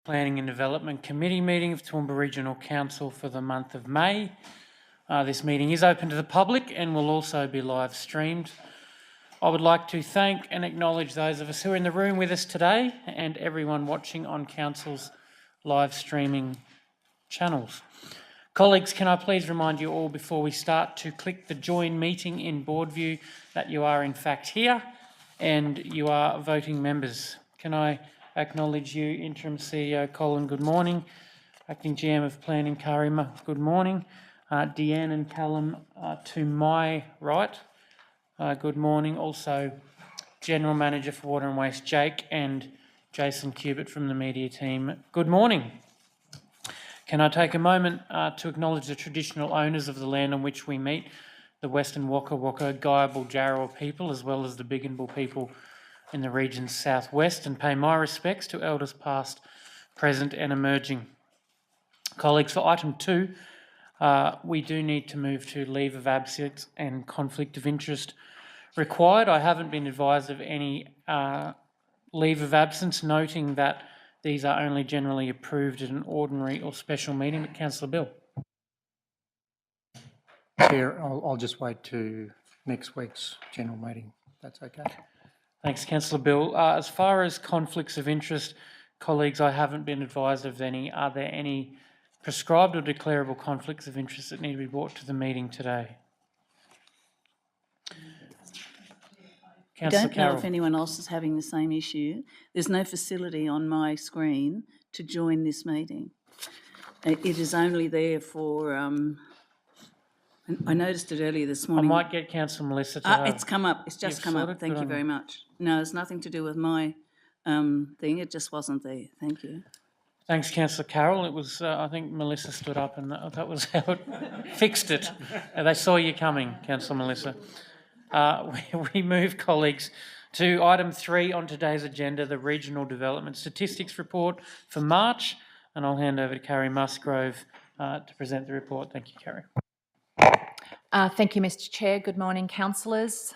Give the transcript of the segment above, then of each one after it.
Planning and Development Committee meeting of Toowoomba Regional Council for the month of May. This meeting is open to the public and will also be live streamed. I would like to thank and acknowledge those of us who are in the room with us today and everyone watching on Council's live streaming channels. Colleagues, can I please remind you all before we start to click the join meeting in board view that you are in fact here and you are voting members. Can I acknowledge you, Interim CEO Colin, good morning. Acting GM of Planning, Karima, good morning. Deanne and Callum to my right, good morning. Also, General Manager for Water and Waste, Jake, and Jason Cubitt from the media team, good morning. Can I take a moment to acknowledge the traditional owners of the land on which we meet, the Western Waka Waka Guyabal Jarrawa people, as well as the Bigginbul people in the region's southwest, and pay my respects to elders past, present and emerging. Colleagues, for item 2, we do need to move to leave of absence and conflict of interest required. I haven't been advised of any leave of absence, noting that these are only generally approved at an ordinary or special meeting. But Councillor Bill. Chair, I'll just wait to next week's general meeting. That's okay. Thanks, Councillor Bill. As far as conflicts of interest, colleagues, I haven't been advised of any. Are there any prescribed or declarable conflicts of interest that need to be brought to the meeting today? I don't know if anyone else is having the same issue. There's no facility on my screen to join this meeting. It is only there for, I noticed it earlier this morning. I might get Councillor Melissa to it's come up. It's just come up. Thank you very much. No, it's nothing to do with my thing. It just wasn't there. Thank you. Thanks, Councillor Carroll. It was, I think Melissa stood up and that was how it fixed it. They saw you coming, Councillor Melissa. We move, colleagues, to item 3 on today's agenda, the Regional Development Statistics Report for March, and I'll hand over to Carrie Musgrove to present the report. Thank you, Carrie. Thank you, Mr. Chair. Good morning, councillors.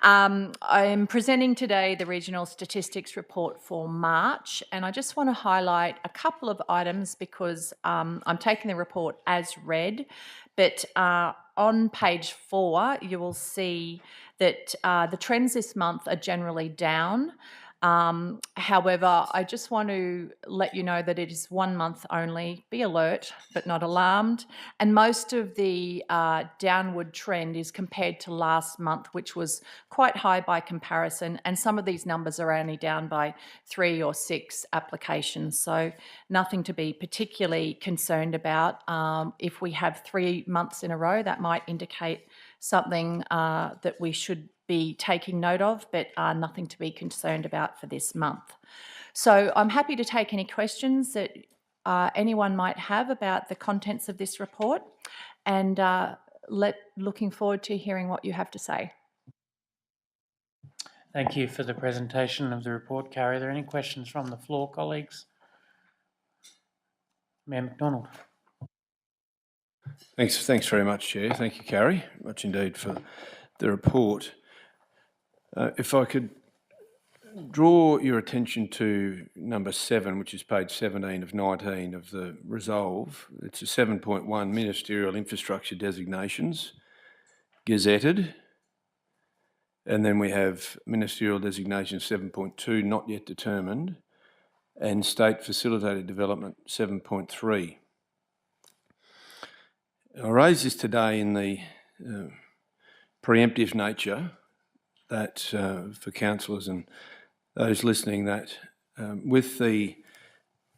I'm presenting today the Regional Statistics Report for March, and I just want to highlight a couple of items because I'm taking the report as read, but on page 4 you will see that the trends this month are generally down. However, I just want to let you know that it is 1 month only. Be alert, but not alarmed. And most of the downward trend is compared to last month, which was quite high by comparison. And some of these numbers are only down by 3 or 6 applications. So nothing to be particularly concerned about. If we have 3 months in a row, that might indicate something that we should be taking note of, but nothing to be concerned about for this month. So I'm happy to take any questions that anyone might have about the contents of this report, and looking forward to hearing what you have to say. Thank you for the presentation of the report, Carrie. Are there any questions from the floor, colleagues? Mayor McDonald. Thanks very much, Chair. Thank you, Carrie, much indeed for the report. If I could draw your attention to number 7, which is page 17 of 19 of the resolve. It's a 7.1 ministerial infrastructure designations, gazetted. And then we have ministerial designation 7.2, not yet determined, and state facilitated development 7.3. I raise this today in the preemptive nature that for councillors and those listening, that with the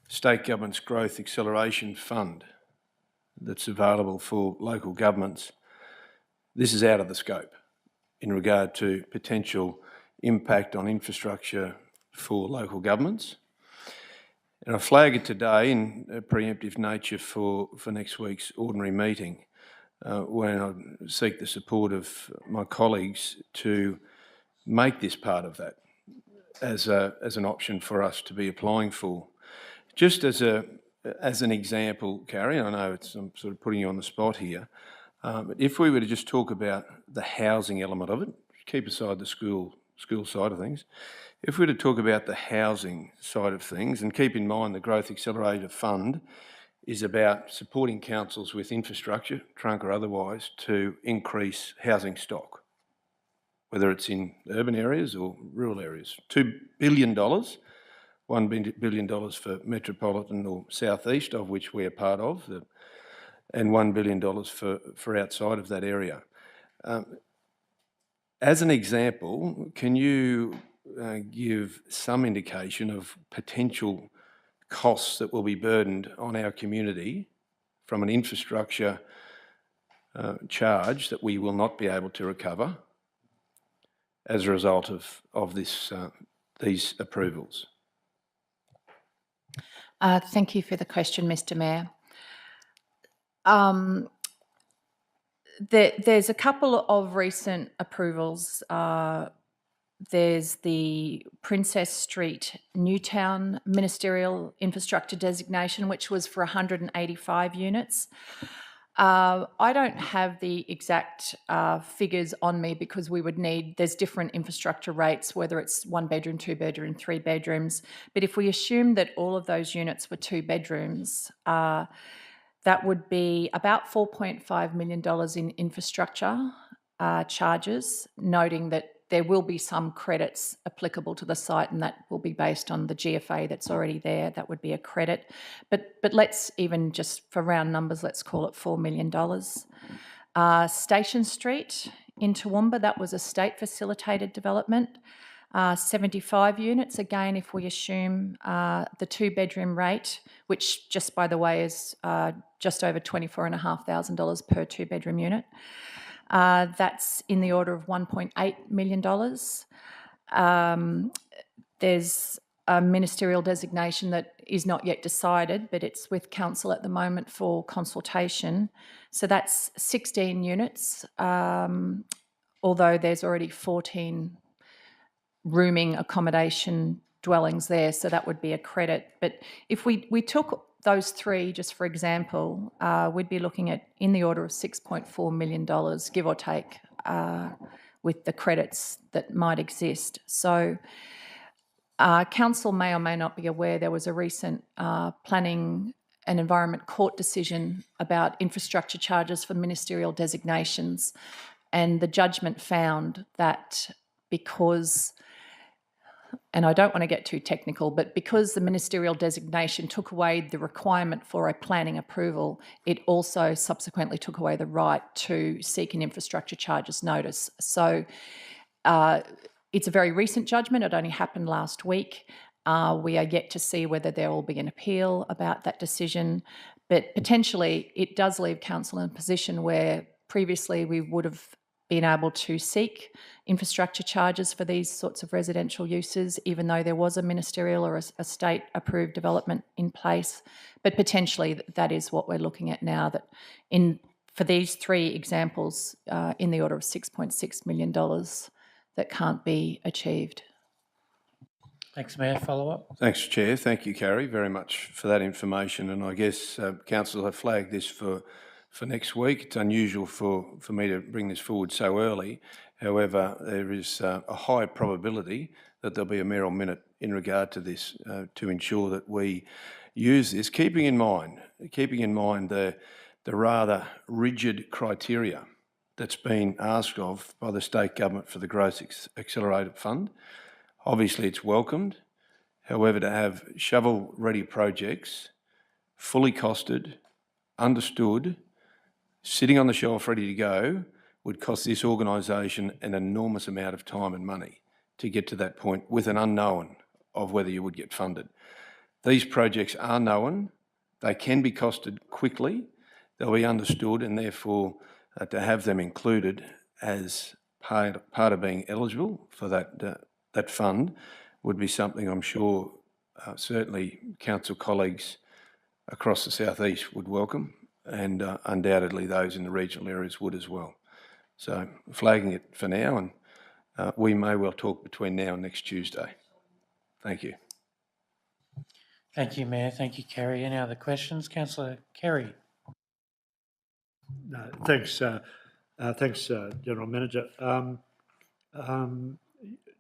State Government's Growth Acceleration Fund that's available for local governments, this is out of the scope in regard to potential impact on infrastructure for local governments. And I flag it today in a preemptive nature for next week's ordinary meeting when I seek the support of my colleagues to make this part of that as an option for us to be applying for. Just as an example, Carrie, I know I'm sort of putting you on the spot here, but if we were to just talk about the housing element of it, keep aside the school school side of things. If we were to talk about the housing side of things, and keep in mind the Growth Accelerator Fund is about supporting councils with infrastructure, trunk or otherwise, to increase housing stock, whether it's in urban areas or rural areas. $2 billion, $1 billion for metropolitan or southeast, of which we are part of, and $1 billion for outside of that area. As an example, can you give some indication of potential costs that will be burdened on our community from an infrastructure charge that we will not be able to recover as a result of these approvals? Thank you for the question, Mr. Mayor. There's a couple of recent approvals. There's the Princess Street Newtown Ministerial Infrastructure Designation, which was for 185 units. I don't have the exact figures on me because there's different infrastructure rates, whether it's 1 bedroom, 2 bedroom, 3 bedrooms. But if we assume that all of those units were 2 bedrooms, that would be about $4.5 million in infrastructure charges, noting that there will be some credits applicable to the site, and that will be based on the GFA that's already there. That would be a credit. But let's even just for round numbers, let's call it $4 million. Station Street in Toowoomba, that was a state facilitated development. 75 units, again, if we assume the 2-bedroom rate, which just by the way is just over $24,500 per 2-bedroom unit. That's in the order of $1.8 million. There's a ministerial designation that is not yet decided, but it's with council at the moment for consultation. So that's 16 units, although there's already 14 rooming accommodation dwellings there, so that would be a credit. But if we took those three, just for example, we'd be looking at in the order of $6.4 million, give or take, with the credits that might exist. So council may or may not be aware there was a recent planning and environment court decision about infrastructure charges for ministerial designations, and the judgment found that because, and I don't want to get too technical, but because the ministerial designation took away the requirement for a planning approval, it also subsequently took away the right to seek an infrastructure charges notice. So it's a very recent judgment. It only happened last week. We are yet to see whether there will be an appeal about that decision, but potentially it does leave council in a position where previously we would have been able to seek infrastructure charges for these sorts of residential uses, even though there was a ministerial or a state-approved development in place. But potentially that is what we're looking at now, that for these three examples, in the order of $6.6 million that can't be achieved. Thanks, Mayor. Follow up. Thanks, Chair. Thank you, Carrie, very much for that information. And I guess council have flagged this for next week. It's unusual for me to bring this forward so early. However, there is a high probability that there'll be a mayoral minute in regard to this to ensure that we use this, keeping in mind the rather rigid criteria that's been asked of by the state government for the Growth Accelerator Fund. Obviously, it's welcomed. However, to have shovel-ready projects, fully costed, understood, sitting on the shelf ready to go, would cost this organisation an enormous amount of time and money to get to that point with an unknown of whether you would get funded. These projects are known. They can be costed quickly. They'll be understood, and therefore to have them included as part of being eligible for that fund would be something I'm sure certainly council colleagues across the southeast would welcome, and undoubtedly those in the regional areas would as well. So flagging it for now, and we may well talk between now and next Tuesday. Thank you. Thank you, Mayor. Thank you, Kerry. Any other questions? Councillor Kerry. No, thanks, General Manager.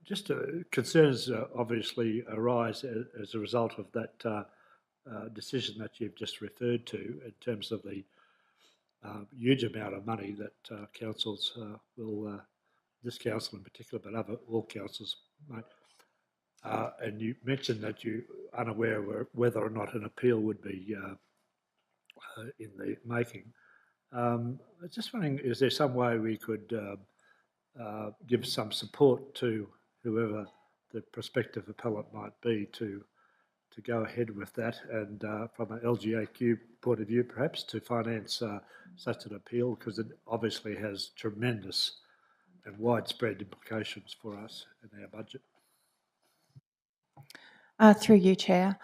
just concerns obviously arise as a result of that decision that you've just referred to in terms of the huge amount of money that councils will, this council in particular, but all councils might. And you mentioned that you're unaware of whether or not an appeal would be in the making. I was just wondering, is there some way we could give some support to whoever the prospective appellant might be to go ahead with that, and from an LGAQ point of view, perhaps to finance such an appeal, because it obviously has tremendous and widespread implications for us in our budget. Through you, Chair.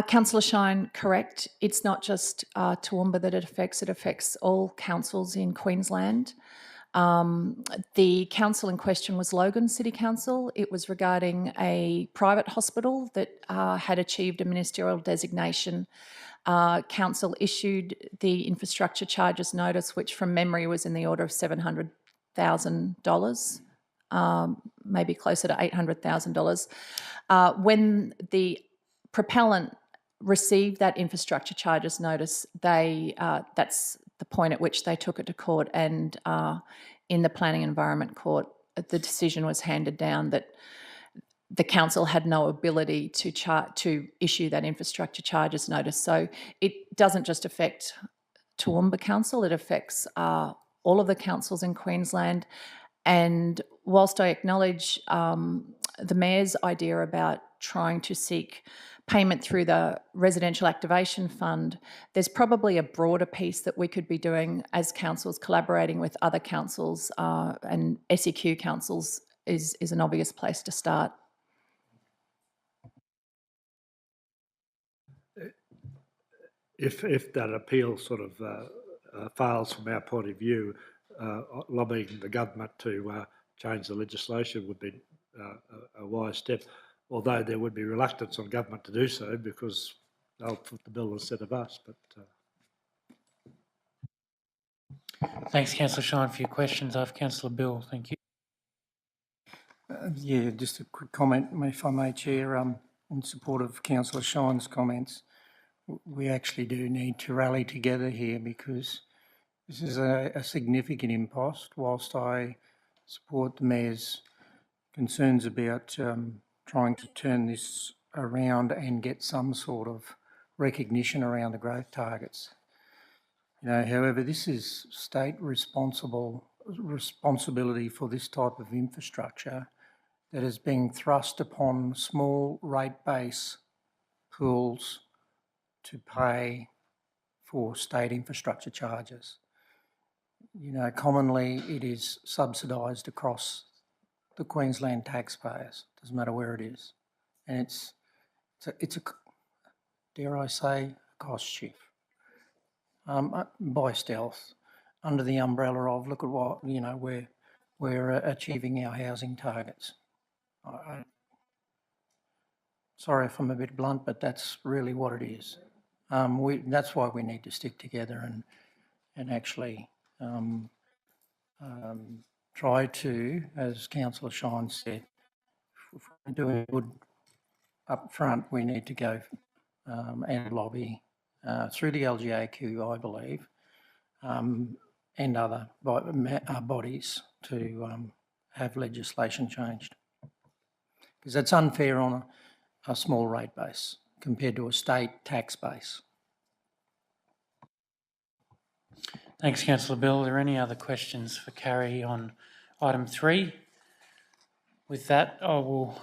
Councillor Shine, correct. It's not just Toowoomba that it affects all councils in Queensland. The council in question was Logan City Council. It was regarding a private hospital that had achieved a ministerial designation. Council issued the infrastructure charges notice, which from memory was in the order of $700,000. Maybe closer to $800,000. When the propellant received that infrastructure charges notice, that's the point at which they took it to court, and in the Planning and Environment Court, the decision was handed down that the council had no ability to issue that infrastructure charges notice. So it doesn't just affect Toowoomba Council, it affects all of the councils in Queensland. And whilst I acknowledge the Mayor's idea about trying to seek payment through the Residential Activation Fund, there's probably a broader piece that we could be doing as councils, collaborating with other councils, and SEQ councils is an obvious place to start. If that appeal sort of fails from our point of view, lobbying the government to change the legislation would be a wise step, although there would be reluctance on government to do so because they'll put the bill instead of us. But Thanks, Councillor Shine, for your questions. I have Councillor Bill. Thank you. Yeah, just a quick comment, if I may, Chair, in support of Councillor Shine's comments. We actually do need to rally together here because this is a significant impost. Whilst I support the Mayor's concerns about trying to turn this around and get some sort of recognition around the growth targets. However, this is state responsibility for this type of infrastructure that is being thrust upon small rate base pools to pay for state infrastructure charges. Commonly it is subsidised across the Queensland taxpayers, doesn't matter where it is. And it's a dare I say, cost shift. By stealth, under the umbrella of, look at what, we're achieving our housing targets. Sorry if I'm a bit blunt, but that's really what it is. That's why we need to stick together and actually try to, as Councillor Shine said, if we're doing good up front, we need to go and lobby through the LGAQ, I believe, and other bodies to have legislation changed. Because that's unfair on a small rate base compared to a state tax base. Thanks, Councillor Bill. Are there any other questions for Carrie on item 3? With that, I will...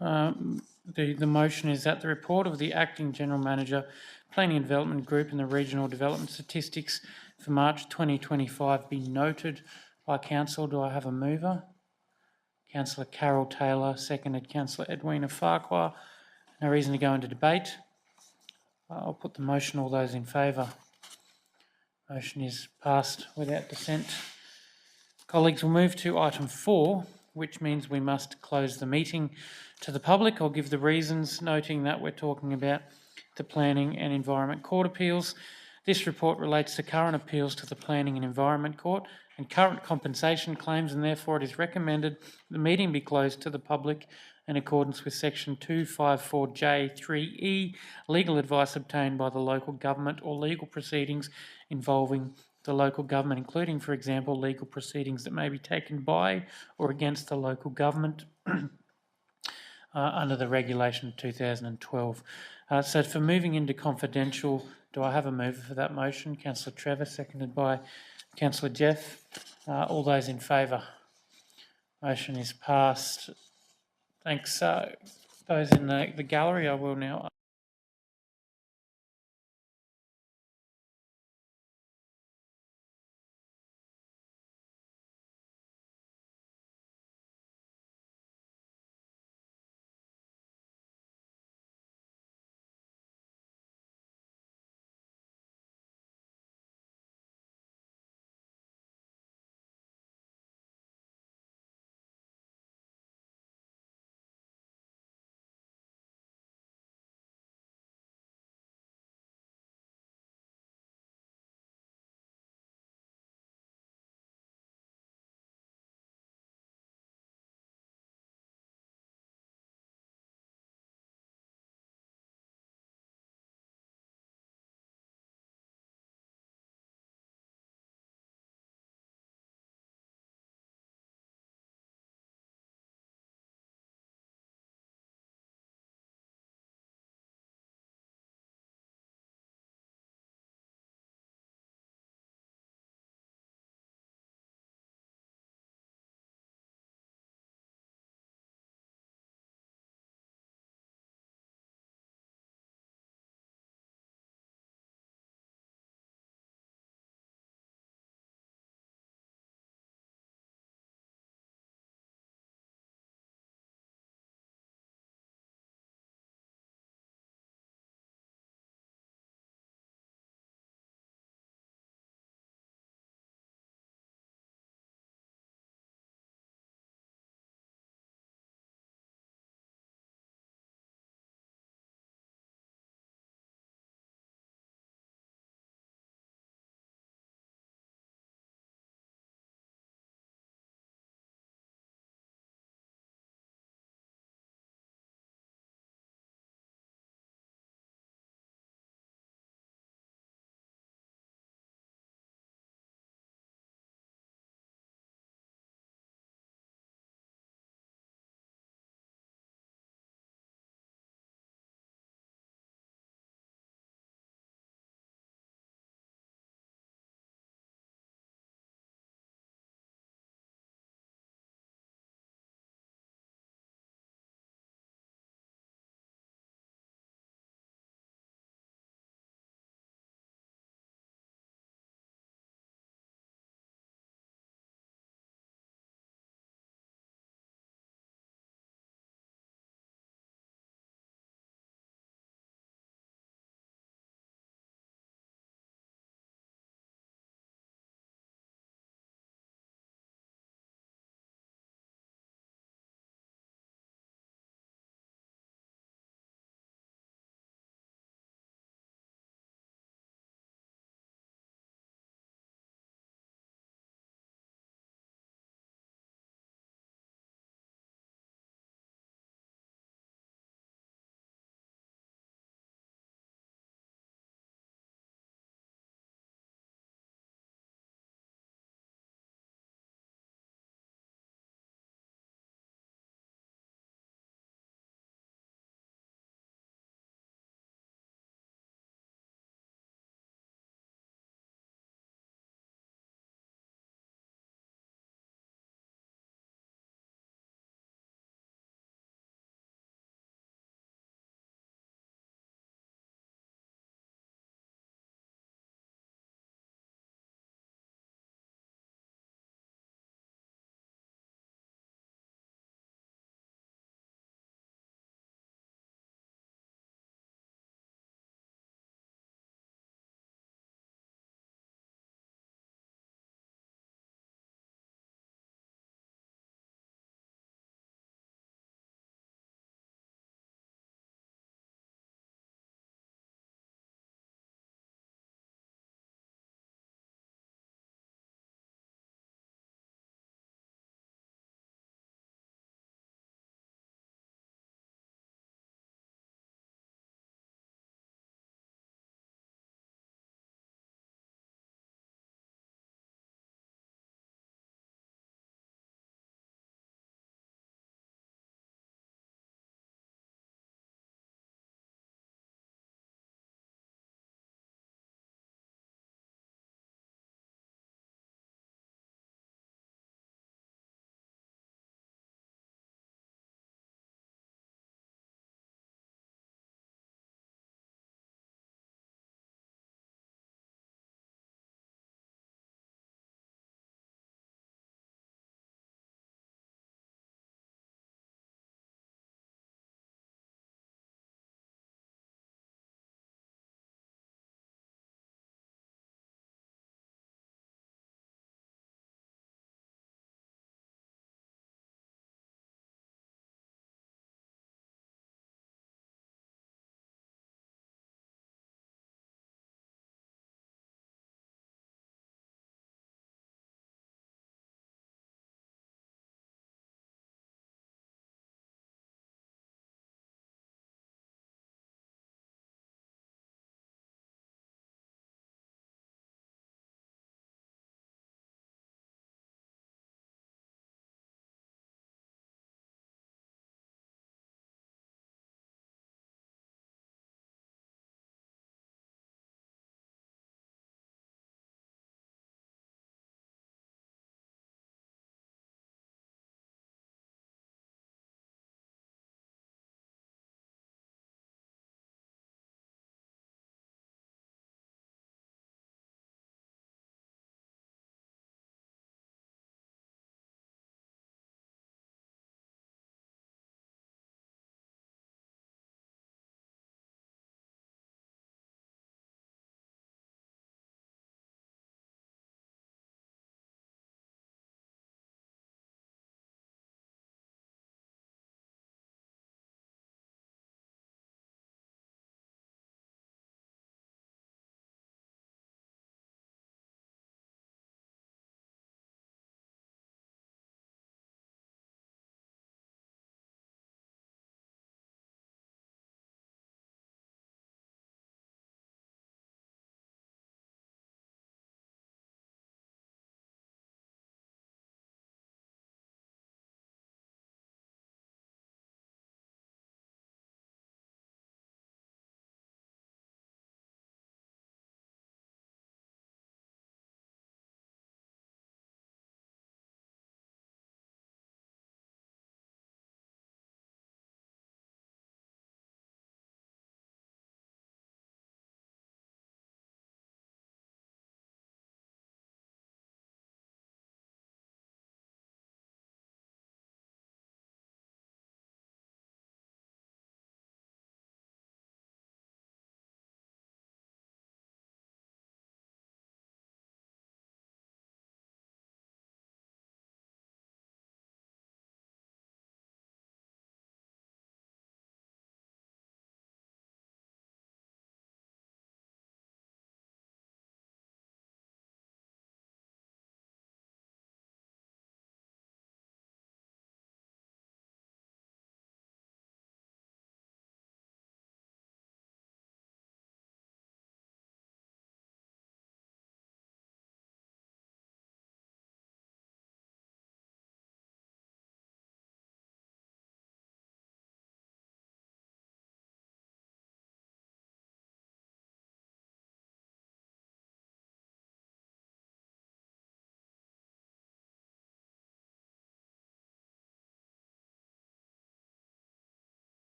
the motion is that the report of the Acting General Manager, Planning and Development Group and the Regional Development Statistics for March 2025 be noted by Council. Do I have a mover? Councillor Carol Taylor, seconded Councillor Edwina Farquhar. No reason to go into debate. I'll put the motion. All those in favour? Motion is passed without dissent. Colleagues, we'll move to item 4, which means we must close the meeting to the public. I'll give the reasons, noting that we're talking about the Planning and Environment Court appeals. This report relates to current appeals to the Planning and Environment Court and current compensation claims, and therefore it is recommended the meeting be closed to the public in accordance with section 254J3E, legal advice obtained by the local government or legal proceedings involving the local government, including, for example, legal proceedings that may be taken by or against the local government under the regulation of 2012. So for moving into confidential, do I have a mover for that motion? Councillor Trevor, seconded by Councillor Jeff. All those in favour? Motion is passed. Thanks. Those in the gallery, I will now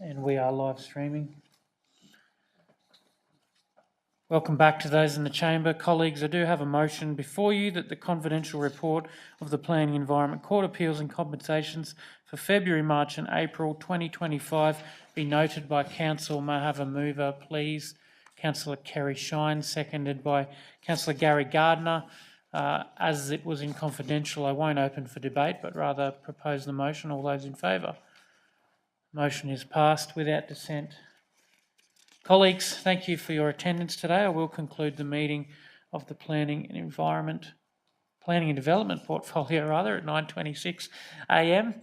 and we are live streaming. Welcome back to those in the chamber. Colleagues, I do have a motion before you that the confidential report of the Planning Environment Court Appeals and Compensations for February, March and April 2025 be noted by Council. May I have a mover, please? Councillor Kerry Shine, seconded by Councillor Gary Gardner. As it was in confidential, I won't open for debate, but rather propose the motion. All those in favour? Motion is passed without dissent. Colleagues, thank you for your attendance today. I will conclude the meeting of the Planning and Development portfolio at 9:26 a.m.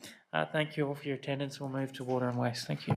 Thank you all for your attendance. We'll move to Water and Waste. Thank you.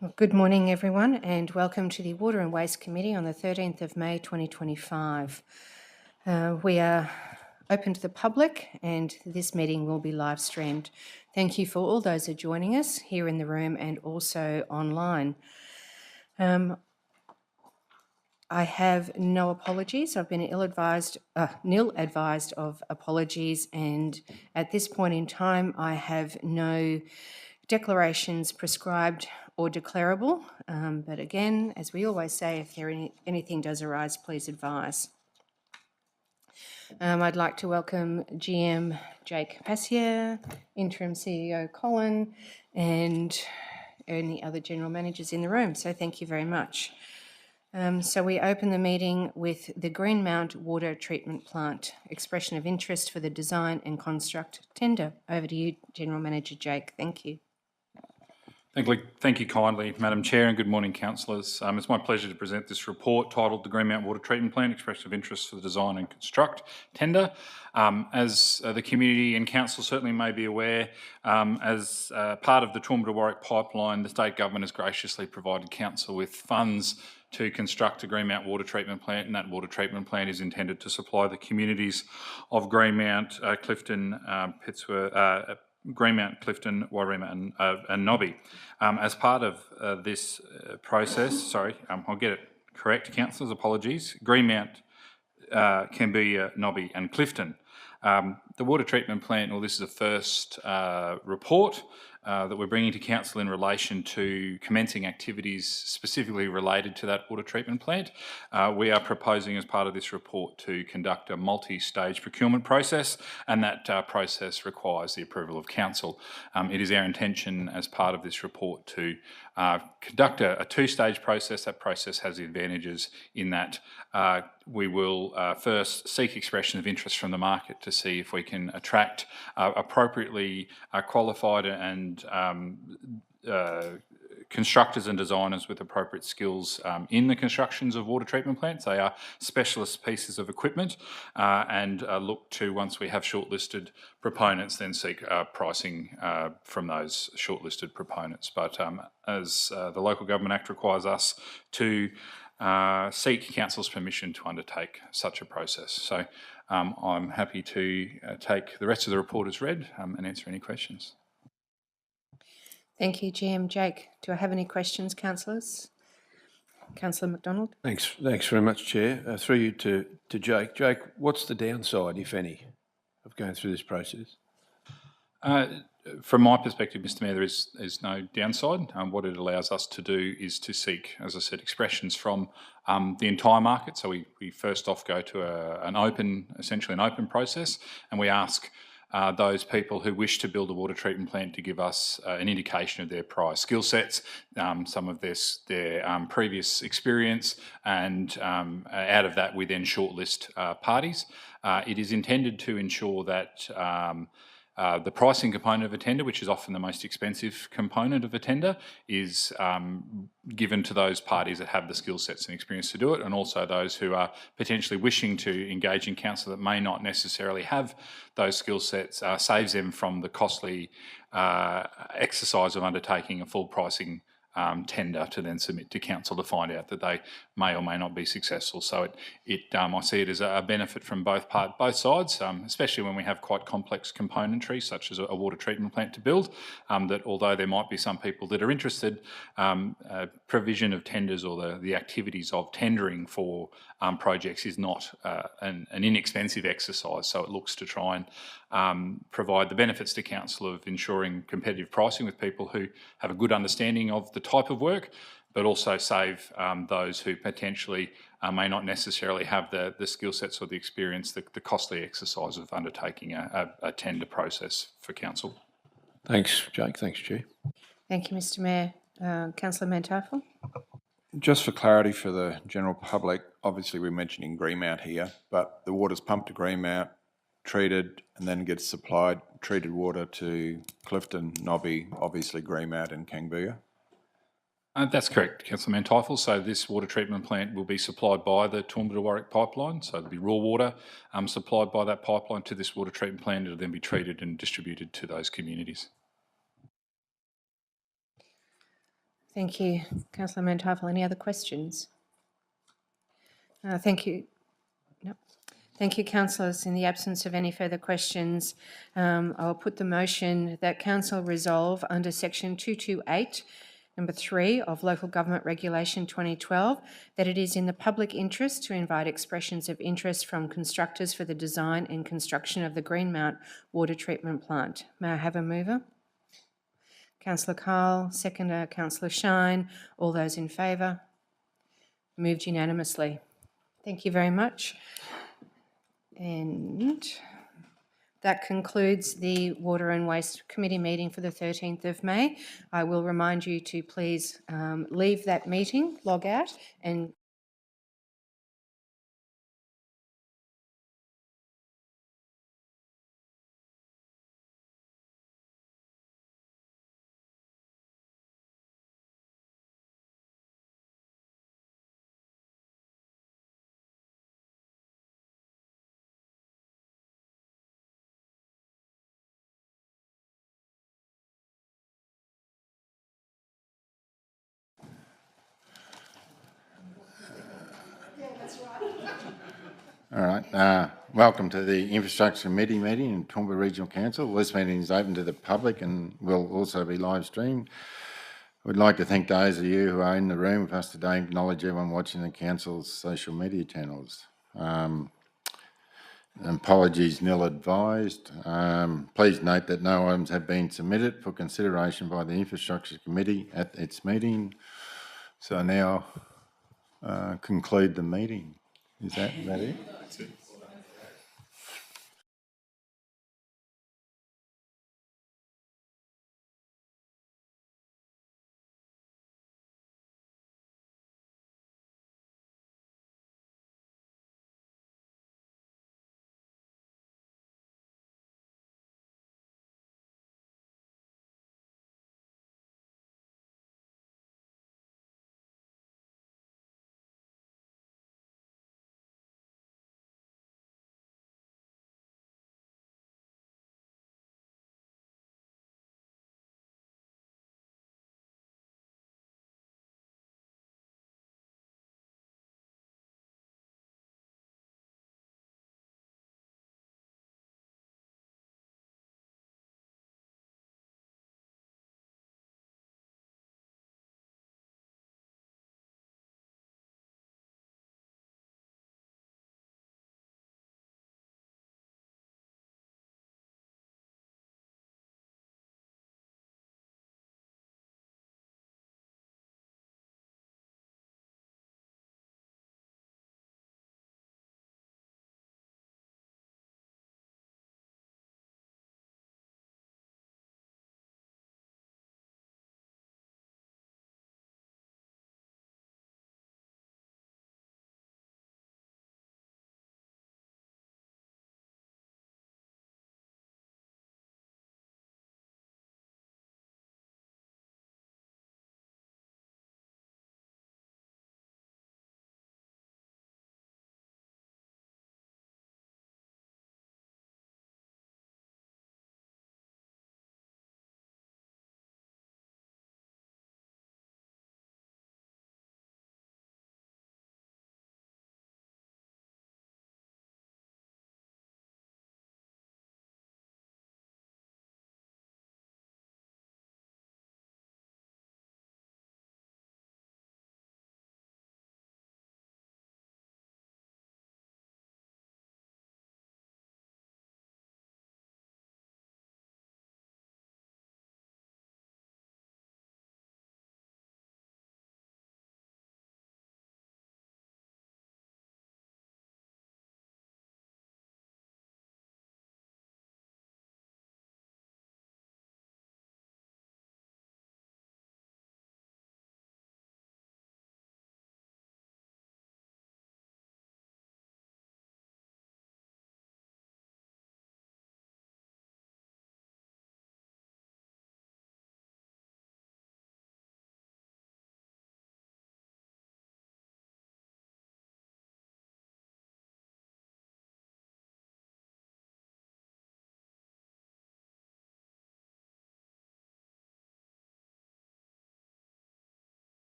Well, good morning, everyone, and welcome to the Water and Waste Committee on the 13th of May 2025. We are open to the public and this meeting will be live streamed. Thank you for all those who are joining us here in the room and also online. I have no apologies. I've been nil advised of apologies, and at this point in time, I have no declarations prescribed or declarable. But again, as we always say, if anything does arise, please advise. I'd like to welcome GM Jake Passier, Interim CEO Colin, and any other general managers in the room. So thank you very much. So we open the meeting with the Greenmount Water Treatment Plant, expression of interest for the design and construct tender. Over to you, General Manager Jake. Thank you. Thank you kindly, Madam Chair, and good morning, councillors. It's my pleasure to present this report titled The Greenmount Water Treatment Plant, Expression of Interest for the Design and Construct Tender. As the community and council certainly may be aware, as part of the Toowoomba to Warwick pipeline, the state government has graciously provided council with funds to construct a Greenmount water treatment plant, and that water treatment plant is intended to supply the communities of Greenmount, Clifton, Greenmount, Clifton, Warima and Nobby. As part of this process, I'll get it correct, councillors, apologies, Greenmount, Canberra, Nobby and Clifton. The water treatment plant, this is the first report that we're bringing to council in relation to commencing activities specifically related to that water treatment plant. We are proposing as part of this report to conduct a multi-stage procurement process, and that process requires the approval of council. It is our intention as part of this report to conduct a two-stage process. That process has the advantages in that we will first seek expression of interest from the market to see if we can attract appropriately qualified and constructors and designers with appropriate skills in the constructions of water treatment plants. They are specialist pieces of equipment, and look to, once we have shortlisted proponents, then seek pricing from those shortlisted proponents. But as the Local Government Act requires us to seek council's permission to undertake such a process. So I'm happy to take the rest of the report as read and answer any questions. Thank you, GM Jake. Do I have any questions, councillors? Councillor McDonald. Thanks very much, Chair. Through you to Jake. Jake, what's the downside, if any, of going through this process? from my perspective, Mr Mayor, there is no downside. What it allows us to do is to seek, as I said, expressions from the entire market. So we first off go to essentially an open process, and we ask those people who wish to build a water treatment plant to give us an indication of their prior skill sets, some of their previous experience, and out of that we then shortlist parties. It is intended to ensure that the pricing component of a tender, which is often the most expensive component of a tender, is given to those parties that have the skill sets and experience to do it, and also those who are potentially wishing to engage in council that may not necessarily have those skill sets, saves them from the costly exercise of undertaking a full pricing tender to then submit to council to find out that they may or may not be successful. So I see it as a benefit from both sides, especially when we have quite complex componentry, such as a water treatment plant to build, that although there might be some people that are interested, provision of tenders or the activities of tendering for projects is not an inexpensive exercise. So it looks to try and provide the benefits to council of ensuring competitive pricing with people who have a good understanding of the type of work, but also save those who potentially may not necessarily have the skill sets or the experience, the costly exercise of undertaking a tender process for council. Thanks, Jake. Thanks, Chair. Thank you, Mr Mayor. Councillor Mantafel. Just for clarity for the general public, obviously we're mentioning Greenmount here, but the water's pumped to Greenmount, treated, and then gets supplied treated water to Clifton, Nobby, obviously Greenmount and Kangbooga. That's correct, Councillor Manteuffel. So this water treatment plant will be supplied by the Toowoomba to Warwick pipeline. So there'll be raw water supplied by that pipeline to this water treatment plant. It'll then be treated and distributed to those communities. Thank you, Councillor Manteuffel. Any other questions? Thank you. No. Thank you, councillors. In the absence of any further questions, I'll put the motion that council resolve under section 228 Number 3 of Local Government Regulation 2012 that it is in the public interest to invite expressions of interest from constructors for the design and construction of the Greenmount water treatment plant. May I have a mover? Councillor Carl, seconder Councillor Shine. All those in favour? Moved unanimously. Thank you very much. And that concludes the Water and Waste Committee meeting for the 13th of May. I will remind you to please leave that meeting, log out, and All right. Welcome to the Infrastructure Committee meeting in Toowoomba Regional Council. This meeting is open to the public and will also be live streamed. We'd like to thank those of you who are in the room with us today, acknowledge everyone watching the Council's social media channels. Apologies nil advised. Please note that no items have been submitted for consideration by the Infrastructure Committee at its meeting. So now conclude the meeting. Is that it? That's it.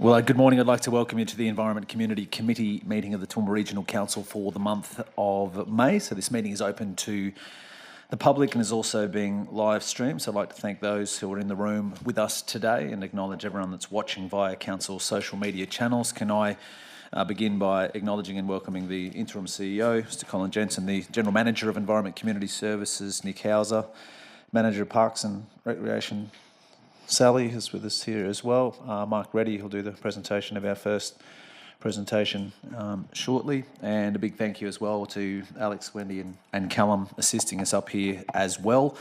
Well, good morning. I'd like to welcome you to the Environment Community Committee meeting of the Toowoomba Regional Council for the month of May. So this meeting is open to the public and is also being live streamed. So I'd like to thank those who are in the room with us today and acknowledge everyone that's watching via Council's social media channels. Can I begin by acknowledging and welcoming the Interim CEO, Mr Colin Jensen, the General Manager of Environment Community Services, Nick Hauser, Manager of Parks and Recreation, Sally is with us here as well. Mark Reddy, who'll do the presentation of our first presentation shortly. And a big thank you as well to Alex, Wendy and Callum assisting us up here as well.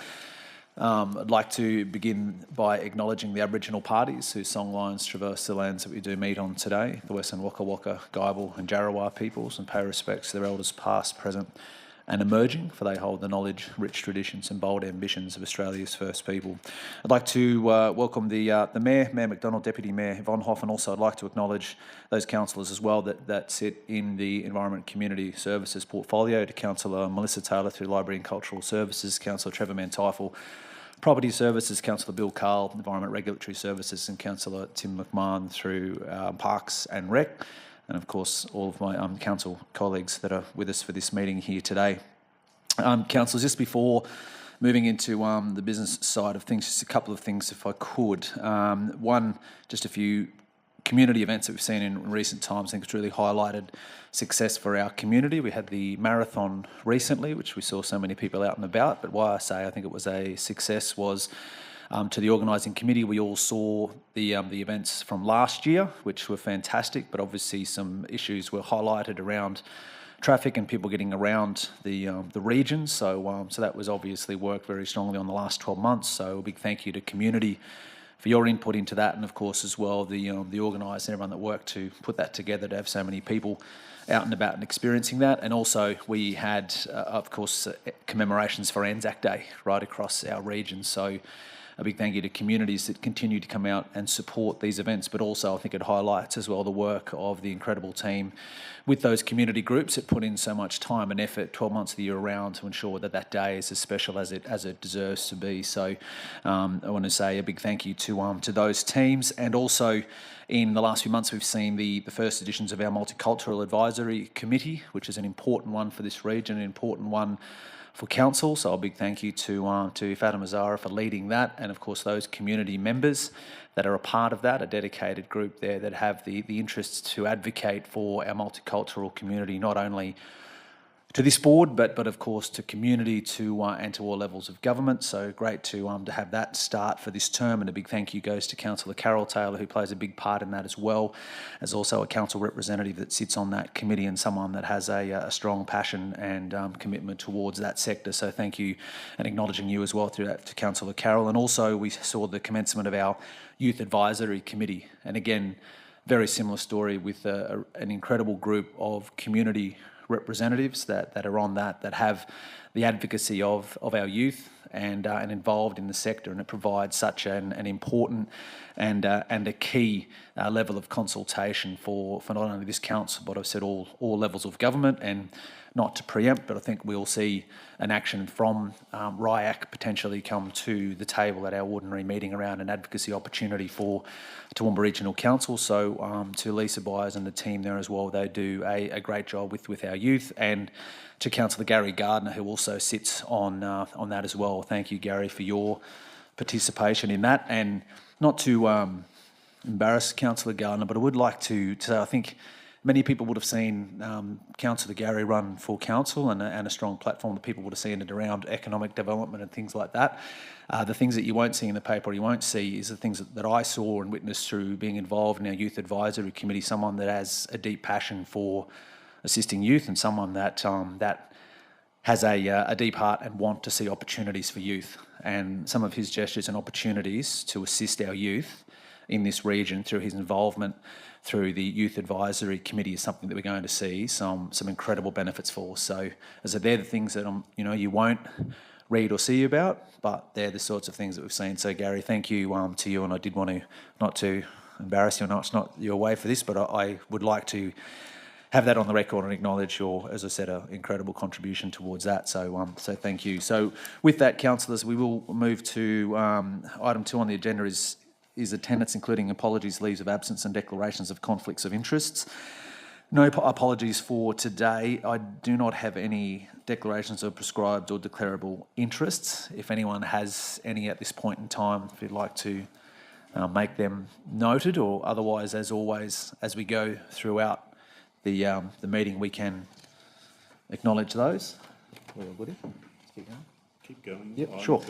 I'd like to begin by acknowledging the Aboriginal parties whose songlines traverse the lands that we do meet on today, the Western Waka Waka, Guyabal and Jarrawa peoples, and pay respects to their elders past, present and emerging, for they hold the knowledge, rich traditions and bold ambitions of Australia's first people. I'd like to welcome the Mayor, Mayor McDonald, Deputy Mayor Von Hoff, and also I'd like to acknowledge those councillors as well that sit in the Environment Community Services portfolio, to Councillor Melissa Taylor through Library and Cultural Services, Councillor Trevor Manteifel, Property Services, Councillor Bill Carl, Environment Regulatory Services, and Councillor Tim McMahon through Parks and Rec. And of course, all of my council colleagues that are with us for this meeting here today. Councillors, just before moving into the business side of things, just a couple of things if I could. One, just a few community events that we've seen in recent times. I think it's really highlighted success for our community. We had the marathon recently, which we saw so many people out and about, but why I say I think it was a success was to the organising committee, we all saw the events from last year, which were fantastic, but obviously some issues were highlighted around traffic and people getting around the region. So that was obviously worked very strongly on the last 12 months. So a big thank you to community for your input into that, and of course as well the organisers and everyone that worked to put that together, to have so many people out and about and experiencing that. And also we had, of course, commemorations for Anzac Day right across our region. So a big thank you to communities that continue to come out and support these events, but also I think it highlights as well the work of the incredible team with those community groups that put in so much time and effort 12 months of the year around to ensure that that day is as special as it deserves to be. So I want to say a big thank you to those teams. And also in the last few months we've seen the first editions of our Multicultural Advisory Committee, which is an important one for this region, an important one for council. So a big thank you to Fatima Zara for leading that, and of course those community members that are a part of that, a dedicated group there that have the interests to advocate for our multicultural community, not only to this board, but of course to community, and to all levels of government. So great to have that start for this term, and a big thank you goes to Councillor Carol Taylor, who plays a big part in that as well, as also a council representative that sits on that committee and someone that has a strong passion and commitment towards that sector. So thank you, and acknowledging you as well through that to Councillor Carol. And also we saw the commencement of our Youth Advisory Committee, and again, very similar story with an incredible group of community representatives that are on that have the advocacy of our youth and involved in the sector, and it provides such an important and a key level of consultation for not only this council, but I've said all levels of government. And not to preempt, but I think we'll see an action from RIAC potentially come to the table at our ordinary meeting around an advocacy opportunity for Toowoomba Regional Council. So to Lisa Byers and the team there as well, they do a great job with our youth, and to Councillor Gary Gardner, who also sits on that as well. Thank you, Gary, for your participation in that. And not to embarrass Councillor Gardner, but I would like to say I think many people would have seen Councillor Gary run for council, and a strong platform that people would have seen it around economic development and things like that. The things that you won't see in the paper or you won't see is the things that I saw and witnessed through being involved in our Youth Advisory Committee, someone that has a deep passion for assisting youth, and someone that has a deep heart and want to see opportunities for youth. And some of his gestures and opportunities to assist our youth in this region through his involvement through the Youth Advisory Committee is something that we're going to see some incredible benefits for. So as I said, they're the things that you won't read or see about, but they're the sorts of things that we've seen. So Gary, thank you to you, and I did want to, not to embarrass you, it's not your way for this, but I would like to have that on the record and acknowledge your, as I said, incredible contribution towards that. So thank you. So with that, councillors, we will move to item 2 on the agenda is is attendance, including apologies, leaves of absence and declarations of conflicts of interests. No apologies for today. I do not have any declarations of prescribed or declarable interests. If anyone has any at this point in time, if you'd like to make them noted, or otherwise, as always, as we go throughout the meeting, we can acknowledge those. Keep going. Yep, sure.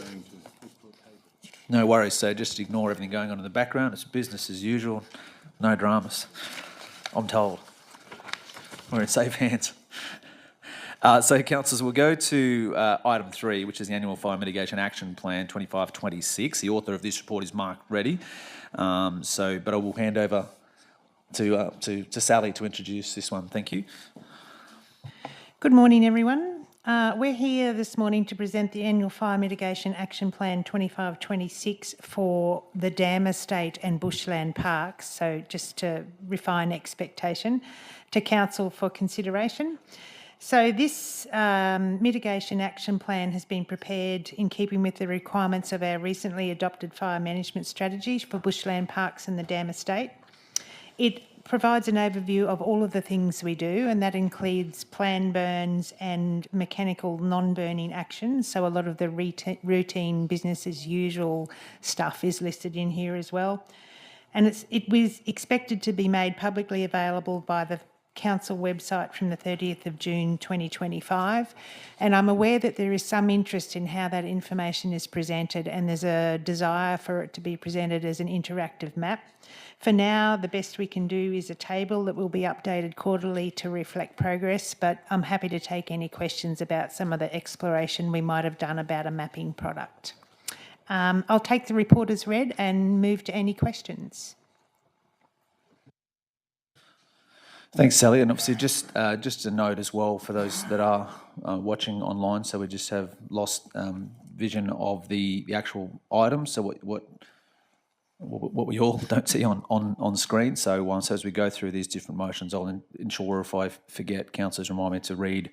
No worries. So just ignore everything going on in the background. It's business as usual. No dramas, I'm told. We're in safe hands. So, councillors, we'll go to item 3, which is the Annual Fire Mitigation Action Plan 25-26. The author of this report is Mark Reddy. But I will hand over to Sally to introduce this one. Thank you. Good morning, everyone. We're here this morning to present the Annual Fire Mitigation Action Plan 25-26 for the Dam Estate and Bushland Parks. So just to refine expectation to Council for consideration. So this mitigation action plan has been prepared in keeping with the requirements of our recently adopted fire management strategy for bushland parks and the Dam Estate. It provides an overview of all of the things we do, and that includes planned burns and mechanical non-burning actions. So a lot of the routine business as usual stuff is listed in here as well. And it was expected to be made publicly available by the Council website from the 30th of June 2025, and I'm aware that there is some interest in how that information is presented, and there's a desire for it to be presented as an interactive map. For now, the best we can do is a table that will be updated quarterly to reflect progress, but I'm happy to take any questions about some of the exploration we might have done about a mapping product. I'll take the report as read and move to any questions. Thanks, Sally. And obviously, just a note as well for those that are watching online. So we just have lost vision of the actual items. So what we all don't see on screen. So as we go through these different motions, I'll ensure if I forget, councillors remind me to read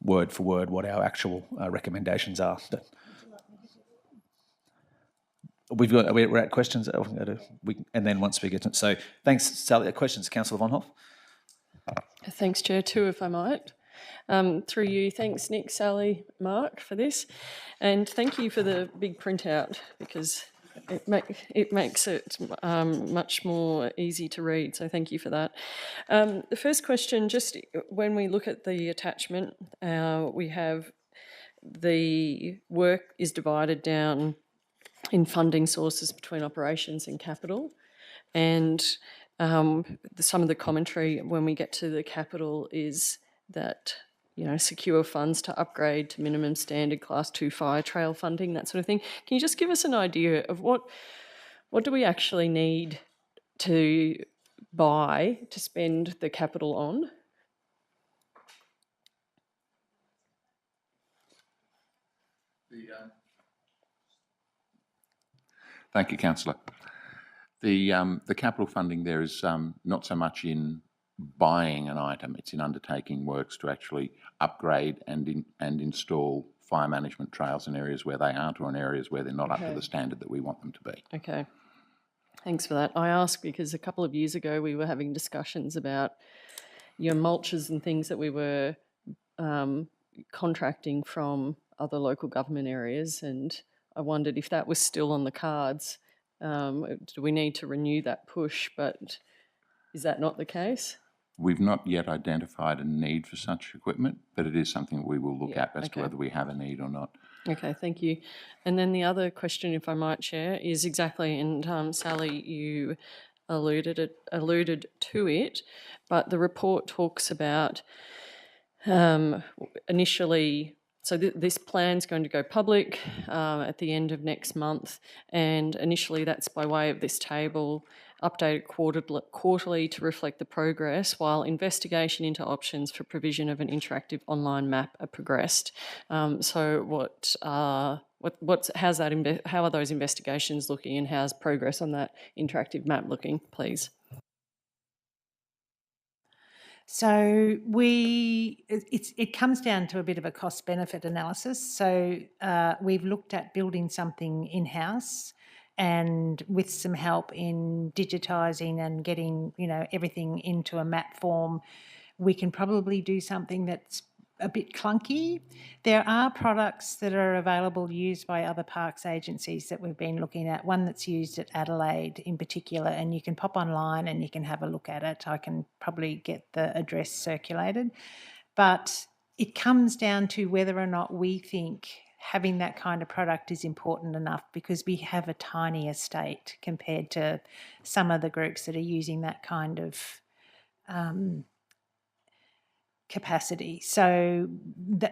word for word what our actual recommendations are. We're at questions, and then once we get to it. So thanks, Sally. Questions, Councillor Von Hoff. Thanks, Chair, too, if I might. Through you, thanks, Nick, Sally, Mark, for this. And thank you for the big printout, because it makes it much more easy to read, so thank you for that. The first question, just when we look at the attachment, we have the work is divided down in funding sources between operations and capital, and some of the commentary when we get to the capital is that, secure funds to upgrade to minimum standard class 2 fire trail funding, that sort of thing. Can you just give us an idea of what do we actually need to buy to spend the capital on? Thank you, Councillor. The capital funding there is not so much in buying an item, it's in undertaking works to actually upgrade and install fire management trails in areas where they aren't, or in areas where they're not up to the standard that we want them to be. Okay. Thanks for that. I ask because a couple of years ago we were having discussions about mulches and things that we were contracting from other local government areas, and I wondered if that was still on the cards. Do we need to renew that push, but is that not the case? We've not yet identified a need for such equipment, but it is something we will look at as to whether we have a need or not. Okay, thank you. And then the other question, if I might, Chair, is exactly, and Sally, you alluded to it, but the report talks about initially. So this plan's going to go public at the end of next month, and initially that's by way of this table, updated quarterly to reflect the progress, while investigation into options for provision of an interactive online map are progressed. So how are those investigations looking, and how's progress on that interactive map looking, please? So it comes down to a bit of a cost-benefit analysis. So we've looked at building something in-house and with some help in digitising and getting, everything into a map form, we can probably do something that's a bit clunky. There are products that are available used by other parks agencies that we've been looking at, one that's used at Adelaide in particular, and you can pop online and you can have a look at it. I can probably get the address circulated. But it comes down to whether or not we think having that kind of product is important enough, because we have a tiny estate compared to some of the groups that are using that kind of capacity. So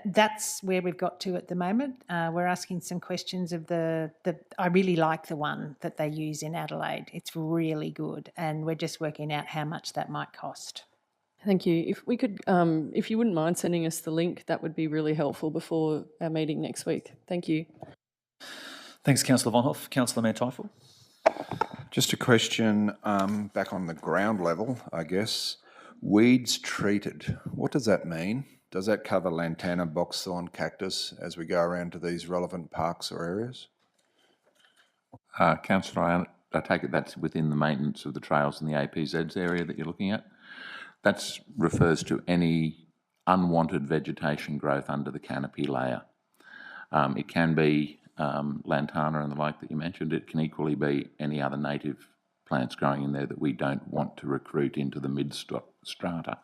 that's where we've got to at the moment. We're asking some questions of I really like the one that they use in Adelaide. It's really good, and we're just working out how much that might cost. Thank you. If we could, if you wouldn't mind sending us the link, that would be really helpful before our meeting next week. Thank you. Thanks, Councillor Vonhoff. Councillor Manteifel. Just a question back on the ground level, I guess. Weeds treated, what does that mean? Does that cover lantana, boxthorn, cactus as we go around to these relevant parks or areas? Councillor, I take it that's within the maintenance of the trails in the APZs area that you're looking at? That refers to any unwanted vegetation growth under the canopy layer. It can be lantana and the like that you mentioned. It can equally be any other native plants growing in there that we don't want to recruit into the mid-strata.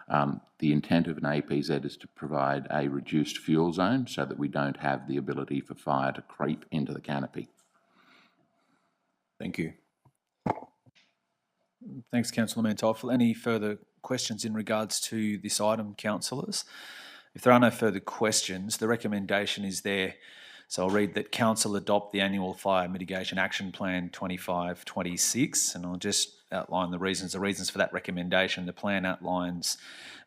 The intent of an APZ is to provide a reduced fuel zone so that we don't have the ability for fire to creep into the canopy. Thank you. Thanks, Councillor Manteifel. Any further questions in regards to this item, councillors? If there are no further questions, the recommendation is there. So I'll read that Council adopt the annual Fire Mitigation Action Plan 25-26, and I'll just outline the reasons. The reasons for that recommendation: the plan outlines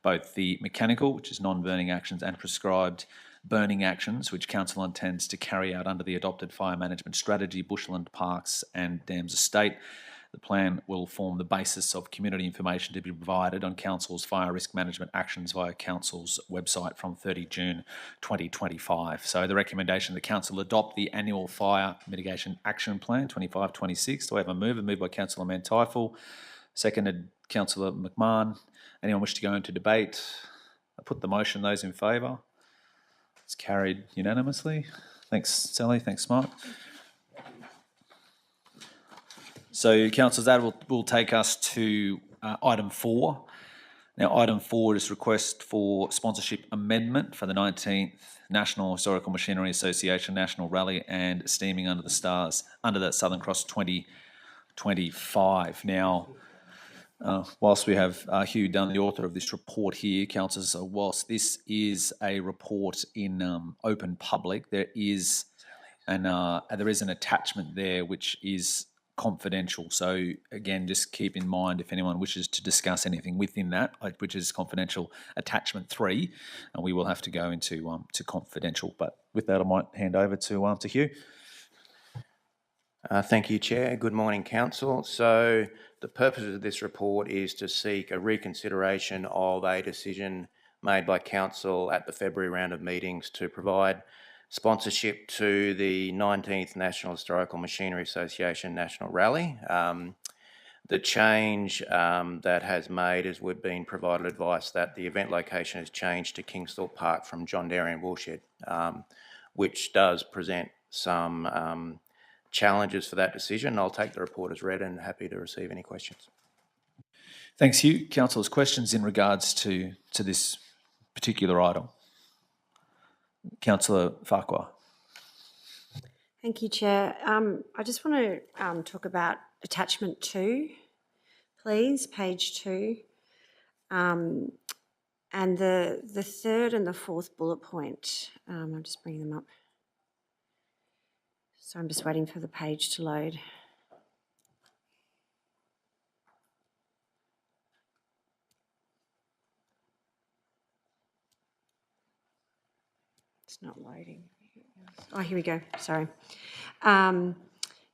both the mechanical, which is non-burning actions, and prescribed burning actions, which Council intends to carry out under the adopted fire management strategy, Bushland Parks and Dams Estate. The plan will form the basis of community information to be provided on Council's fire risk management actions via Council's website from 30 June 2025. So the recommendation that Council adopt the annual Fire Mitigation Action Plan 25-26. Do I have a move? A move by Councillor Manteifel, seconded Councillor McMahon. Anyone wish to go into debate? I put the motion. Those in favour? It's carried unanimously. Thanks, Sally. Thanks, Mark. So, councillors, that will take us to item 4. Now, item 4 is request for sponsorship amendment for the 19th National Historical Machinery Association National Rally and Steaming Under the Stars, under that Southern Cross 2025. Now, whilst we have Hugh Dunn, the author of this report here, councillors, whilst this is a report in open public, there is an attachment there which is confidential. So again, just keep in mind if anyone wishes to discuss anything within that, which is confidential attachment 3, and we will have to go into to confidential. But with that, I might hand over to Hugh. Thank you, Chair. Good morning, Council. So the purpose of this report is to seek a reconsideration of a decision made by Council at the February round of meetings to provide sponsorship to the 19th National Historical Machinery Association National Rally. The change that has made is we've been provided advice that the event location has changed to Kingsthorpe Park from John Darien Woolshed, which does present some challenges for that decision. I'll take the report as read and happy to receive any questions. Thanks, Hugh. Councillors, questions in regards to this particular item? Councillor Farquhar. Thank you, Chair. I just want to talk about attachment 2, please, page 2, and the third and the fourth bullet point. I'm just bringing them up. So I'm just waiting for the page to load. It's not loading. Oh, here we go. Sorry. Yeah,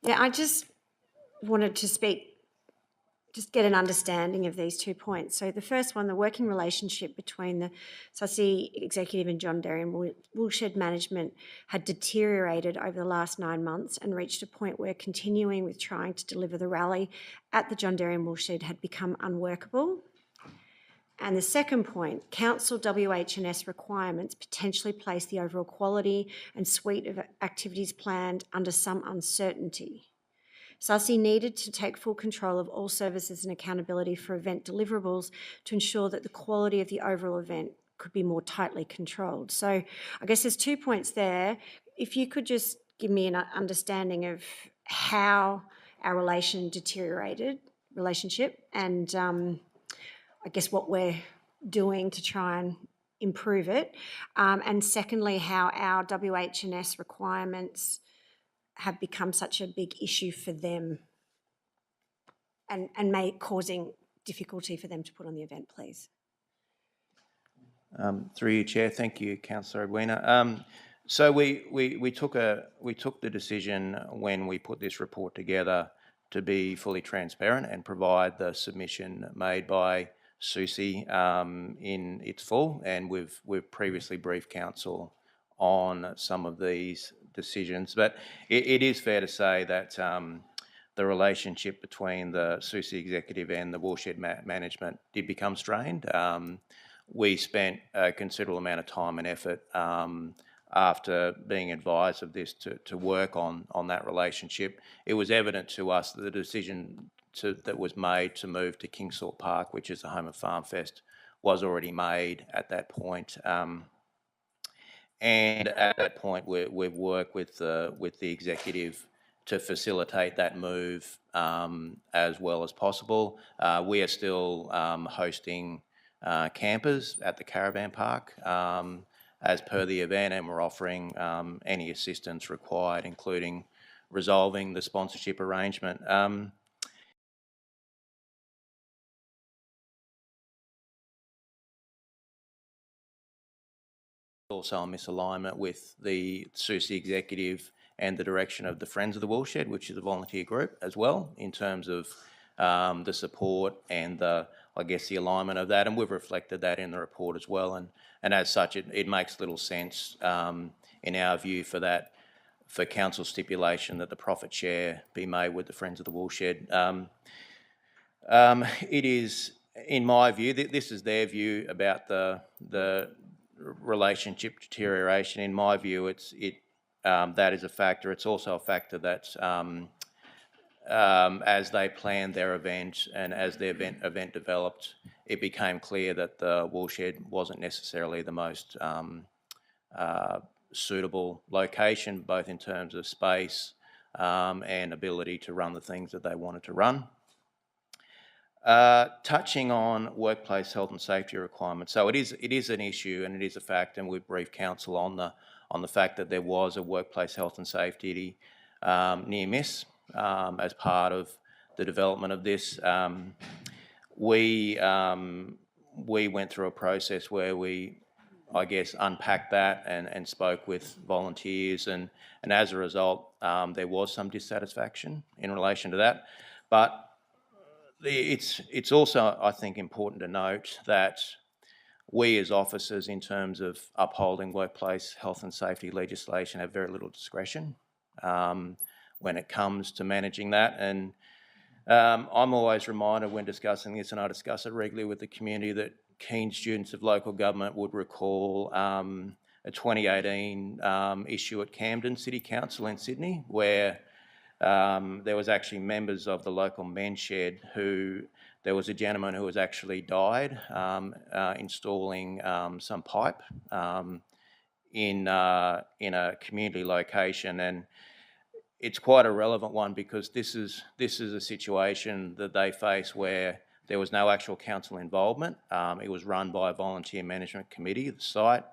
I just wanted to speak just get an understanding of these 2 points. So the first one, the working relationship between the Sussy executive and John Derry and Woolshed management had deteriorated over the last 9 months and reached a point where continuing with trying to deliver the rally at the John Derry and Woolshed had become unworkable. And the second point, council WH&S requirements potentially place the overall quality and suite of activities planned under some uncertainty. Sussy needed to take full control of all services and accountability for event deliverables to ensure that the quality of the overall event could be more tightly controlled. So I guess there's 2 points there. If you could just give me an understanding of how our relationship and I guess what we're doing to try and improve it. And secondly, how our WH&S requirements have become such a big issue for them and causing difficulty for them to put on the event, please. Through you, Chair. Thank you, Councillor Edwina. So we took the decision when we put this report together to be fully transparent and provide the submission made by Susie in its full, and we've previously briefed council on some of these decisions. But it is fair to say that the relationship between the Susie executive and the Woolshed management did become strained. We spent a considerable amount of time and effort after being advised of this to work on that relationship. It was evident to us that the decision that was made to move to Kingsthorpe Park, which is the home of Farm Fest, was already made at that point. And at that point, we've worked with the executive to facilitate that move as well as possible. We are still hosting campers at the caravan park as per the event, and we're offering any assistance required, including resolving the sponsorship arrangement. Also a misalignment with the Susie executive and the direction of the Friends of the Woolshed, which is a volunteer group as well, in terms of the support and the alignment of that, and we've reflected that in the report as well. And as such, it makes little sense in our view for council stipulation that the profit share be made with the Friends of the Woolshed. It is, in my view, this is their view about the relationship deterioration. In my view, that is a factor. It's also a factor that as they planned their event and as the event developed, it became clear that the Woolshed wasn't necessarily the most suitable location, both in terms of space and ability to run the things that they wanted to run. Touching on workplace health and safety requirements, so it is an issue and it is a fact, and we've briefed council on the fact that there was a workplace health and safety near miss as part of the development of this. We went through a process where we, unpacked that and spoke with volunteers, and as a result, there was some dissatisfaction in relation to that. But it's also, I think, important to note that we as officers, in terms of upholding workplace health and safety legislation, have very little discretion when it comes to managing that. And I'm always reminded when discussing this, and I discuss it regularly with the community, that keen students of local government would recall a 2018 issue at Camden City Council in Sydney, where there was actually members of the local men's shed there was a gentleman who was actually died installing some pipe in a community location. And it's quite a relevant one because this is a situation that they face where there was no actual council involvement. It was run by a volunteer management committee at the site.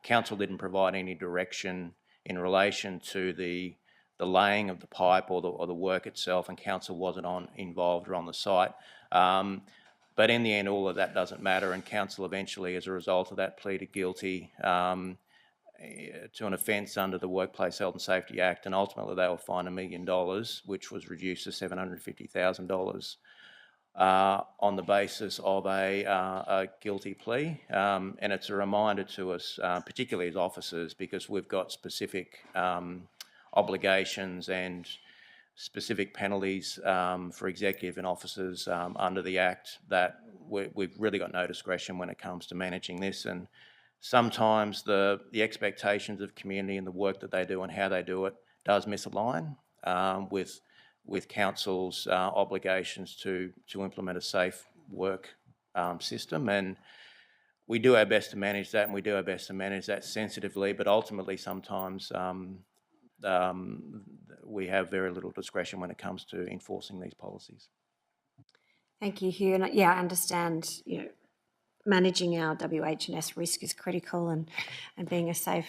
Council didn't provide any direction in relation to the laying of the pipe or the work itself, and council wasn't involved or on the site. But in the end, all of that doesn't matter, and council eventually, as a result of that, pleaded guilty to an offence under the Workplace Health and Safety Act, and ultimately they were fined $1 million, which was reduced to $750,000 on the basis of a guilty plea. And it's a reminder to us, particularly as officers, because we've got specific obligations and specific penalties for executive and officers under the Act, that we've really got no discretion when it comes to managing this. And sometimes the expectations of community and the work that they do and how they do it does misalign with council's obligations to implement a safe work system. And we do our best to manage that, and we do our best to manage that sensitively, but ultimately sometimes we have very little discretion when it comes to enforcing these policies. Thank you, Hugh. And yeah, I understand, managing our WH&S risk is critical, and being a safe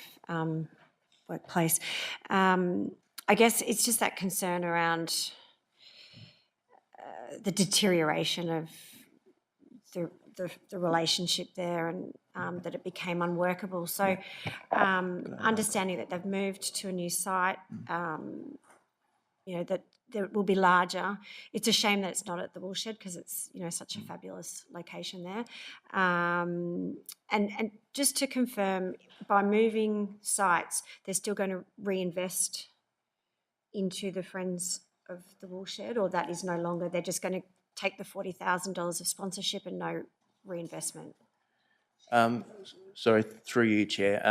workplace. I guess it's just that concern around the deterioration of the relationship there, and that it became unworkable. So understanding that they've moved to a new site, that it will be larger. It's a shame that it's not at the Woolshed, because it's, such a fabulous location there. And just to confirm, by moving sites, they're still going to reinvest into the Friends of the Woolshed, or that is no longer, they're just going to take the $40,000 of sponsorship and no reinvestment? Sorry, through you, Chair.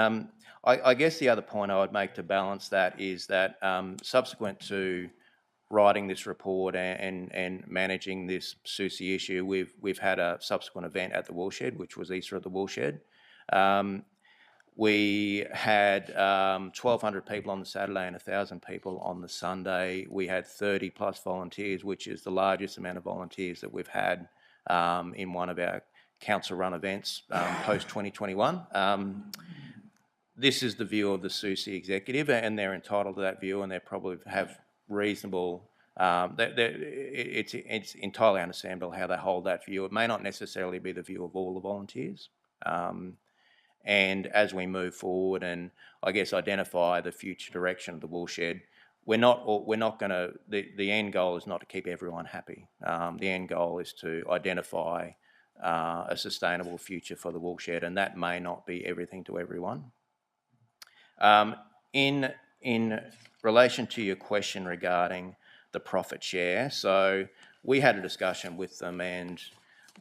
I guess the other point I would make to balance that is that subsequent to writing this report and managing this Susie issue, we've had a subsequent event at the Woolshed, which was Easter at the Woolshed. We had 1,200 people on the Saturday and 1,000 people on the Sunday. We had 30 plus volunteers, which is the largest amount of volunteers that we've had in one of our council-run events post-2021. This is the view of the Susie executive, and they're entitled to that view, and they probably have reasonable, it's entirely understandable how they hold that view. It may not necessarily be the view of all the volunteers. And as we move forward and I guess identify the future direction of the Woolshed, we're not going to, the end goal is not to keep everyone happy. The end goal is to identify a sustainable future for the Woolshed, and that may not be everything to everyone. In relation to your question regarding the profit share, so we had a discussion with them, and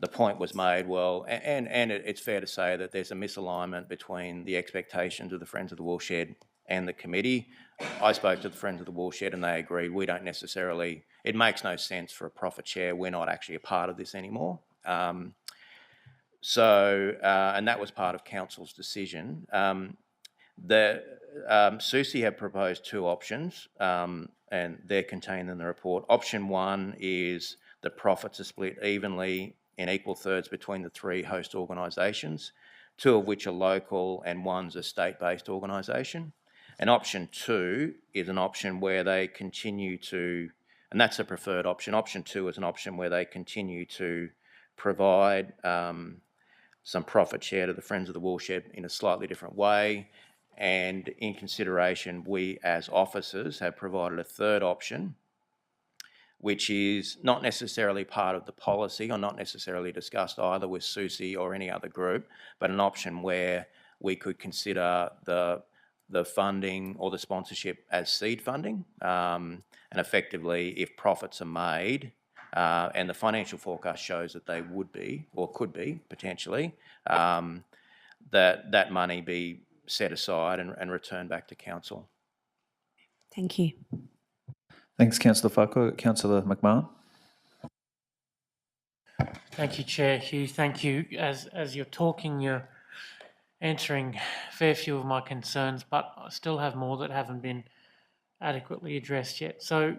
the point was made, well, and it's fair to say that there's a misalignment between the expectations of the Friends of the Woolshed and the committee. I spoke to the Friends of the Woolshed and they agreed we don't necessarily, it makes no sense for a profit share. We're not actually a part of this anymore. And that was part of council's decision. Susie have proposed two options, and they're contained in the report. Option one is the profits are split evenly in equal thirds between the three host organisations, two of which are local and one's a state-based organisation. And option two is an option where they continue to, and that's a preferred option. Option two is an option where they continue to provide some profit share to the Friends of the Woolshed in a slightly different way. And in consideration, we as officers have provided a third option, which is not necessarily part of the policy or not necessarily discussed either with Susie or any other group, but an option where we could consider the funding or the sponsorship as seed funding. And effectively, if profits are made, and the financial forecast shows that they would be or could be potentially, that money be set aside and returned back to council. Thank you. Thanks, Councillor Farquhar. Councillor McMahon. Thank you, Chair. Hugh, thank you. As you're talking, you're answering a fair few of my concerns, but I still have more that haven't been adequately addressed yet. So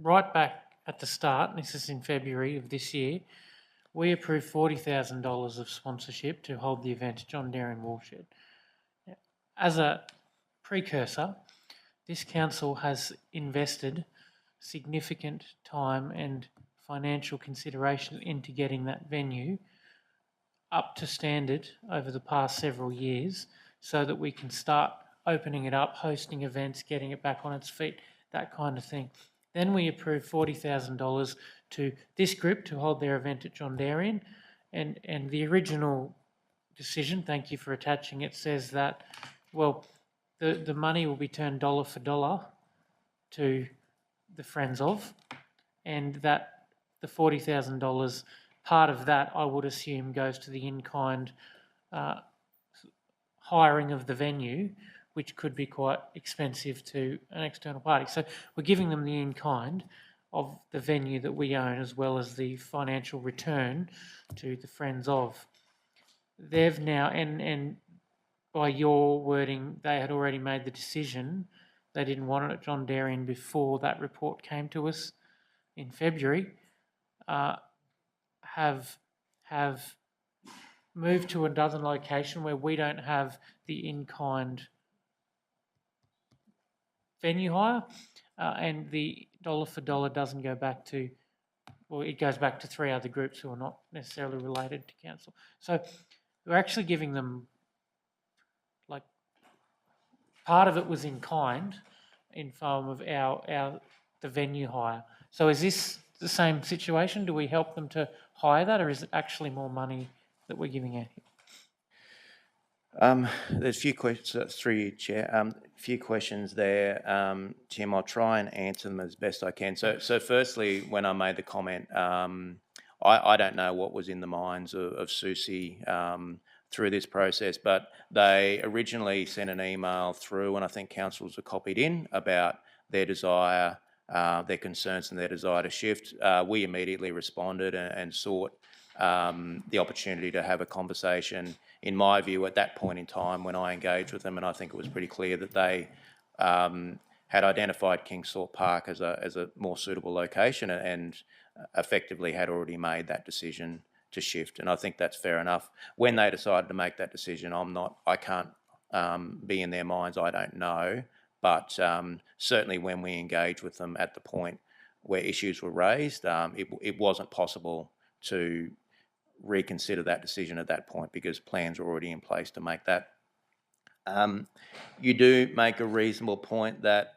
right back at the start, this is in February of this year, we approved $40,000 of sponsorship to hold the event at John Darren Woolshed. As a precursor, this council has invested significant time and financial consideration into getting that venue up to standard over the past several years so that we can start opening it up, hosting events, getting it back on its feet, that kind of thing. Then we approved $40,000 to this group to hold their event at John Darien. And the original decision, thank you for attaching it, says that, well, the money will be turned dollar for dollar to the Friends of, and that the $40,000, part of that I would assume goes to the in-kind hiring of the venue, which could be quite expensive to an external party. So we're giving them the in-kind of the venue that we own, as well as the financial return to the Friends of. They've now, and by your wording, they had already made the decision. They didn't want it at John Darien before that report came to us in February. Have moved to another location where we don't have the in-kind venue hire, and the dollar for dollar doesn't go back to, well, it goes back to 3 other groups who are not necessarily related to council. So we're actually giving them, like, part of it was in kind, in form of the venue hire. So is this the same situation? Do we help them to hire that, or is it actually more money that we're giving out here? There's a few questions through you, Chair. A few questions there, Tim. I'll try and answer them as best I can. So firstly, when I made the comment, I don't know what was in the minds of Susie through this process, but they originally sent an email through, and I think councillors were copied in, about their desire, their concerns and their desire to shift. We immediately responded and sought the opportunity to have a conversation. In my view, at that point in time when I engaged with them, and I think it was pretty clear that they had identified Kingsthorpe Park as a more suitable location and effectively had already made that decision to shift, and I think that's fair enough. When they decided to make that decision, I can't be in their minds, I don't know, but certainly when we engaged with them at the point where issues were raised, it wasn't possible to reconsider that decision at that point because plans were already in place to make that. You do make a reasonable point that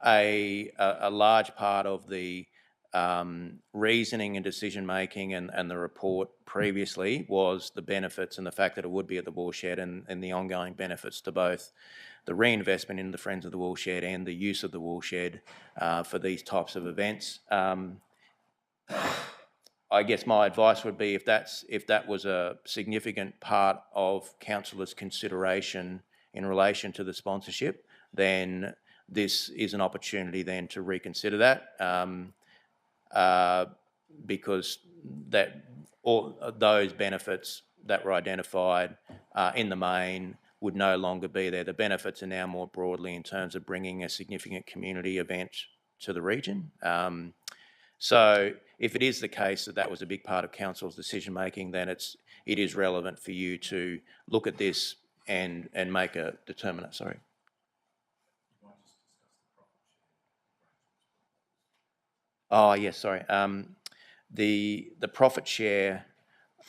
a large part of the reasoning and decision making and the report previously was the benefits and the fact that it would be at the Woolshed and the ongoing benefits to both the reinvestment in the Friends of the Woolshed and the use of the Woolshed for these types of events. I guess my advice would be if that was a significant part of councillors' consideration in relation to the sponsorship, then this is an opportunity then to reconsider that, because all those benefits that were identified in the main would no longer be there. The benefits are now more broadly in terms of bringing a significant community event to the region. So if it is the case that was a big part of council's decision making, then it is relevant for you to look at this and make a determinate. Sorry. Oh yes, sorry. The profit share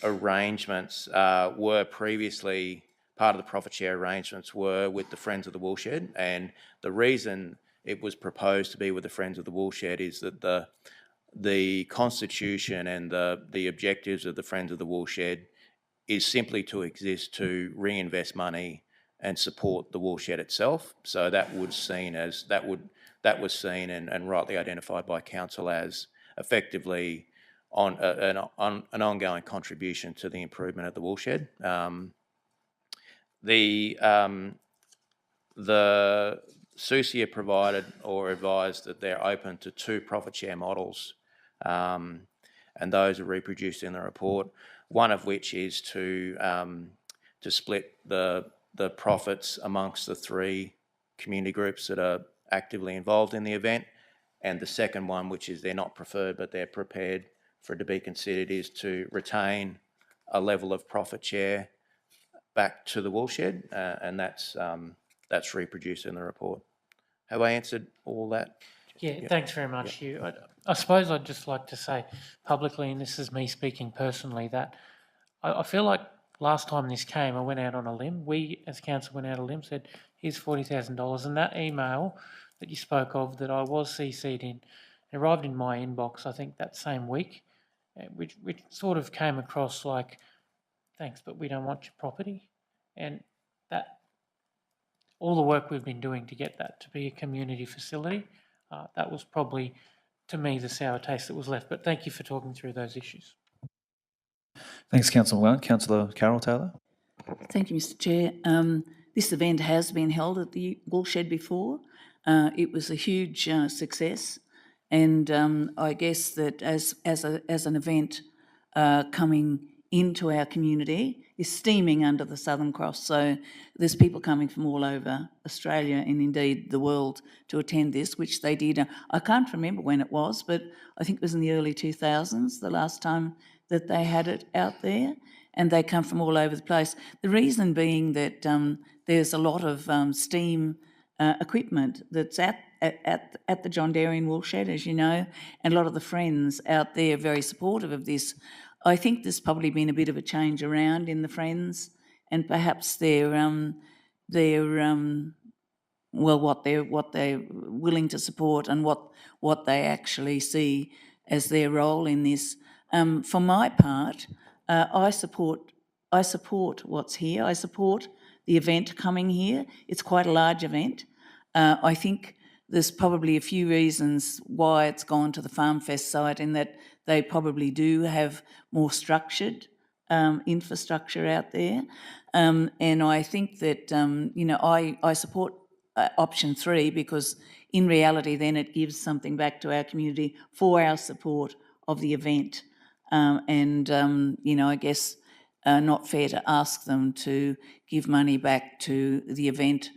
arrangements were previously part of the profit share arrangements were with the Friends of the Woolshed, and the reason it was proposed to be with the Friends of the Woolshed is that the constitution and the objectives of the Friends of the Woolshed is simply to exist to reinvest money and support the Woolshed itself. So that was seen and rightly identified by council as effectively on an ongoing contribution to the improvement of the Woolshed. The SUSIA provided or advised that they're open to 2 profit share models, and those are reproduced in the report. One of which is to split the profits amongst the 3 community groups that are actively involved in the event, and the second one, which is they're not preferred but they're prepared for it to be considered, is to retain a level of profit share back to the Woolshed, and that's reproduced in the report. Have I answered all that? Yeah, thanks very much, Hugh. I suppose I'd just like to say publicly, and this is me speaking personally, that I feel like last time this came, I went out on a limb. We, as council, went out on a limb, said, here's $40,000, and that email that you spoke of that I was CC'd in It arrived in my inbox, I think, that same week, which sort of came across like, thanks, but we don't want your property. And that, all the work we've been doing to get that to be a community facility, that was probably, to me, the sour taste that was left. But thank you for talking through those issues. Thanks, Councillor Blunt. Councillor Carol Taylor. Thank you, Mr Chair. This event has been held at the Woolshed before. It was a huge success, and I guess that as an event coming into our community is steaming under the Southern Cross. So there's people coming from all over Australia and indeed the world to attend this, which they did. I can't remember when it was, but I think it was in the early 2000s, the last time that they had it out there, and they come from all over the place. The reason being that there's a lot of steam equipment that's at the John Dairy in Woolshed, as you know, and a lot of the friends out there are very supportive of this. I think there's probably been a bit of a change around in the friends, and perhaps they're what they're willing to support and what they actually see as their role in this. For my part, I support what's here. I support the event coming here. It's quite a large event. I think there's probably a few reasons why it's gone to the Farm Fest site, in that they probably do have more structured infrastructure out there. And I think that, I support option 3, because in reality then it gives something back to our community for our support of the event. I guess not fair to ask them to give money back to the event,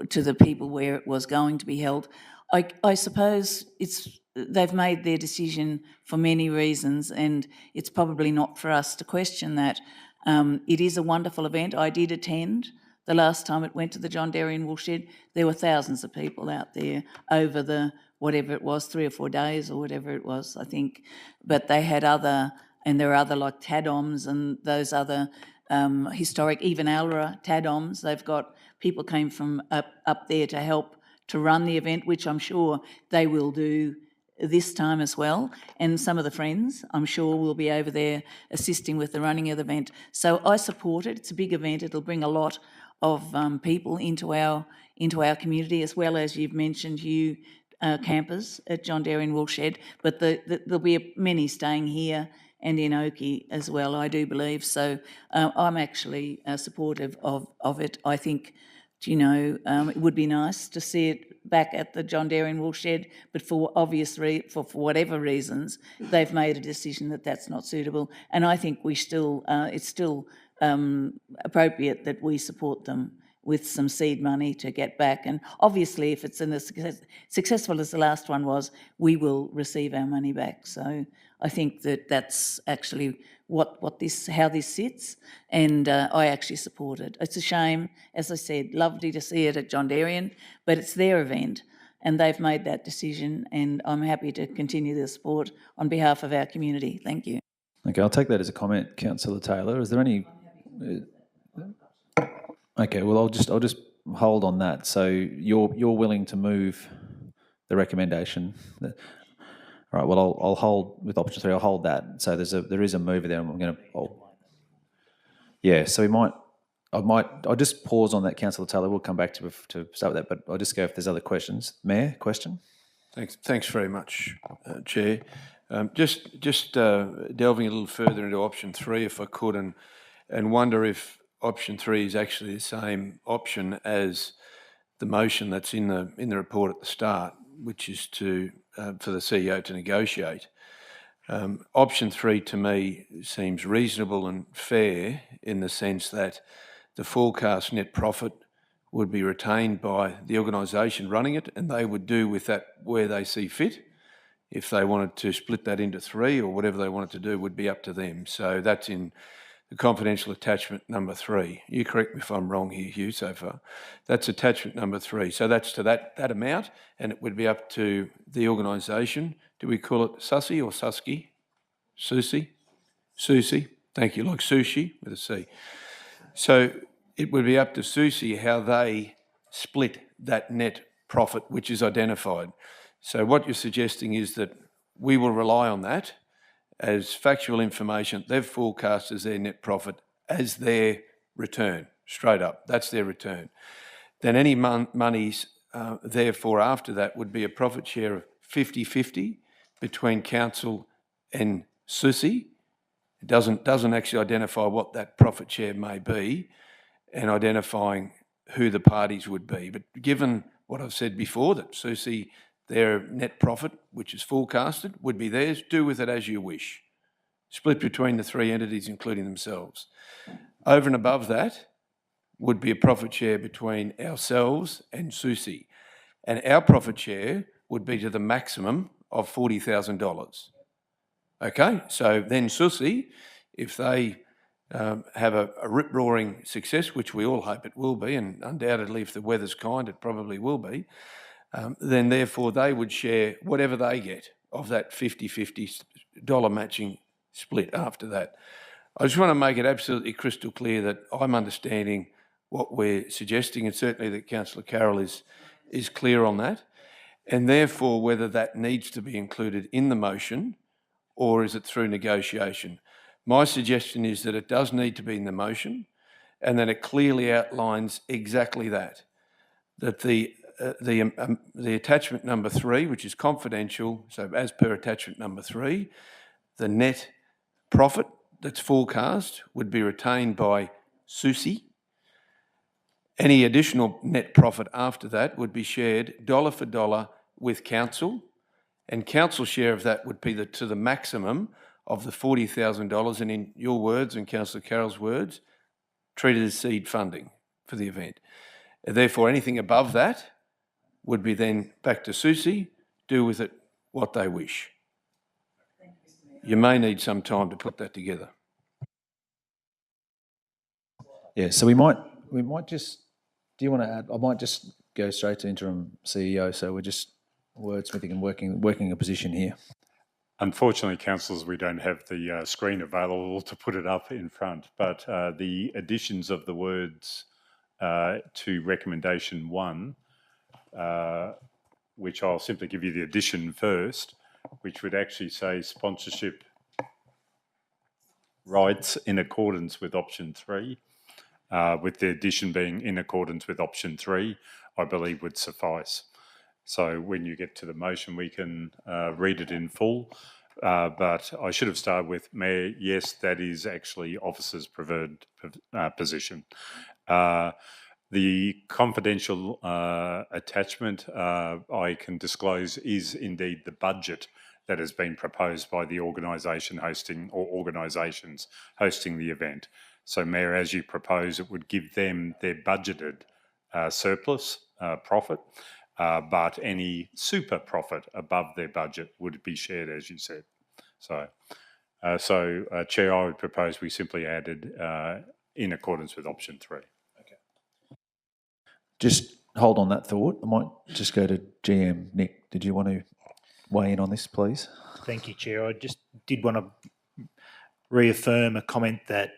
to the people where it was going to be held. I suppose they've made their decision for many reasons, and it's probably not for us to question that. It is a wonderful event. I did attend the last time it went to the John Dairy in Woolshed. There were thousands of people out there over the, whatever it was, 3 or 4 days or whatever it was, I think. But they had there are other like TADOMs and those other historic, even ALRA TADOMs. They've got people came from up there to help to run the event, which I'm sure they will do this time as well. And some of the friends, I'm sure, will be over there assisting with the running of the event. So I support it. It's a big event. It'll bring a lot of people into our community, as well as you've mentioned, campers at John Dairy in Woolshed. But there'll be many staying here and in Oakey as well, I do believe. So I'm actually supportive of it. I think, it would be nice to see it back at the John Dairy in Woolshed, but for whatever reasons, they've made a decision that that's not suitable. And I think it's still appropriate that we support them with some seed money to get back. And obviously, if it's successful as the last one was, we will receive our money back. So I think that's actually how this sits, and I actually support it. It's a shame, as I said, lovely to see it at John Dairy, but it's their event and they've made that decision, and I'm happy to continue the support on behalf of our community. Thank you. Okay, I'll take that as a comment, Councillor Taylor. Is there any... Okay, well, I'll just hold on that. So you're willing to move the recommendation? All right. Well, I'll hold with option 3. I'll hold that. So there is a mover there. And I'm going to. Yeah. So I'll just pause on that, Councillor Taylor. We'll come back to start with that. But I'll just go if there's other questions. Mayor, question. Thanks very much, Chair. Just delving a little further into option 3, if I could, and wonder if option 3 is actually the same option as the motion that's in the report at the start, which is for the CEO to negotiate. Option 3 to me seems reasonable and fair in the sense that the forecast net profit would be retained by the organisation running it, and they would do with that where they see fit. If they wanted to split that into 3 or whatever they wanted to do would be up to them. So that's in the confidential attachment number 3. You correct me if I'm wrong here, Hugh, so far. That's attachment number 3. So that's to that amount, and it would be up to the organisation. Do we call it Susie or Susky? Susie? Susie. Thank you, like sushi with a C. So it would be up to Susie how they split that net profit which is identified. So what you're suggesting is that we will rely on that as factual information. They've forecast as their net profit as their return, straight up. That's their return. Then any monies therefore after that would be a profit share of 50-50 between council and SUSI. It doesn't actually identify what that profit share may be and identifying who the parties would be. But given what I've said before, that SUSI, their net profit, which is forecasted, would be theirs, do with it as you wish. Split between the three entities, including themselves. Over and above that would be a profit share between ourselves and SUSI. And our profit share would be to the maximum of $40,000. Okay, so then SUSI, if they have a rip-roaring success, which we all hope it will be, and undoubtedly if the weather's kind, it probably will be, then therefore they would share whatever they get of that $50-50 matching split after that. I just want to make it absolutely crystal clear that I'm understanding what we're suggesting, and certainly that Councillor Carroll is clear on that, and therefore whether that needs to be included in the motion or is it through negotiation. My suggestion is that it does need to be in the motion and that it clearly outlines exactly that the attachment number 3, which is confidential, so as per attachment number 3, the net profit that's forecast would be retained by SUSI. Any additional net profit after that would be shared dollar for dollar with council, and council share of that would be to the maximum of the $40,000, and in your words and Councillor Carroll's words, treated as seed funding for the event. Therefore, anything above that would be then back to SUSI, do with it what they wish. You may need some time to put that together. Yeah, so we might just, do you want to add, I might just go straight to interim CEO, so we're just wordsmithing and working a position here. Unfortunately, councillors, we don't have the screen available to put it up in front, but the additions of the words to recommendation 1, which I'll simply give you the addition first, which would actually say sponsorship rights in accordance with option 3, with the addition being in accordance with option 3, I believe would suffice. So when you get to the motion, we can read it in full. But I should have started with, Mayor, yes, that is actually officer's preferred position. The confidential attachment I can disclose is indeed the budget that has been proposed by the organisation hosting or organisations hosting the event. So, Mayor, as you propose, it would give them their budgeted surplus profit, but any super profit above their budget would be shared, as you said. So, Chair, I would propose we simply added in accordance with option 3. Just hold on that thought. I might just go to GM. Nick, did you want to weigh in on this, please? Thank you, Chair. I just did want to reaffirm a comment that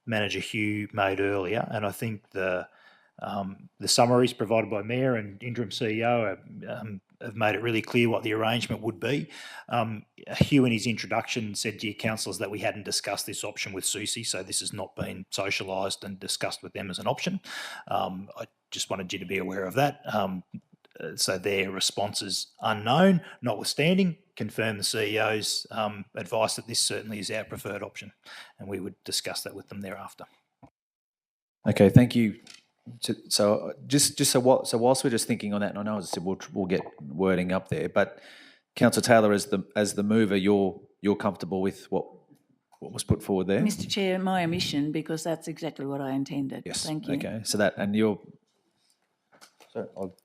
Manager Hugh made earlier, and I think the summaries provided by Mayor and Interim CEO have made it really clear what the arrangement would be. Hugh, in his introduction, said to your councillors that we hadn't discussed this option with SUSI, so this has not been socialised and discussed with them as an option. I just wanted you to be aware of that. So their response is unknown, notwithstanding, confirm the CEO's advice that this certainly is our preferred option, and we would discuss that with them thereafter. Okay, thank you. So whilst we're just thinking on that, and I know as I said we'll get wording up there, but Councillor Taylor, as the mover, you're comfortable with what was put forward there? Mr. Chair, my omission, because that's exactly what I intended. Yes. Thank you. Okay. So that, and you're. So I'll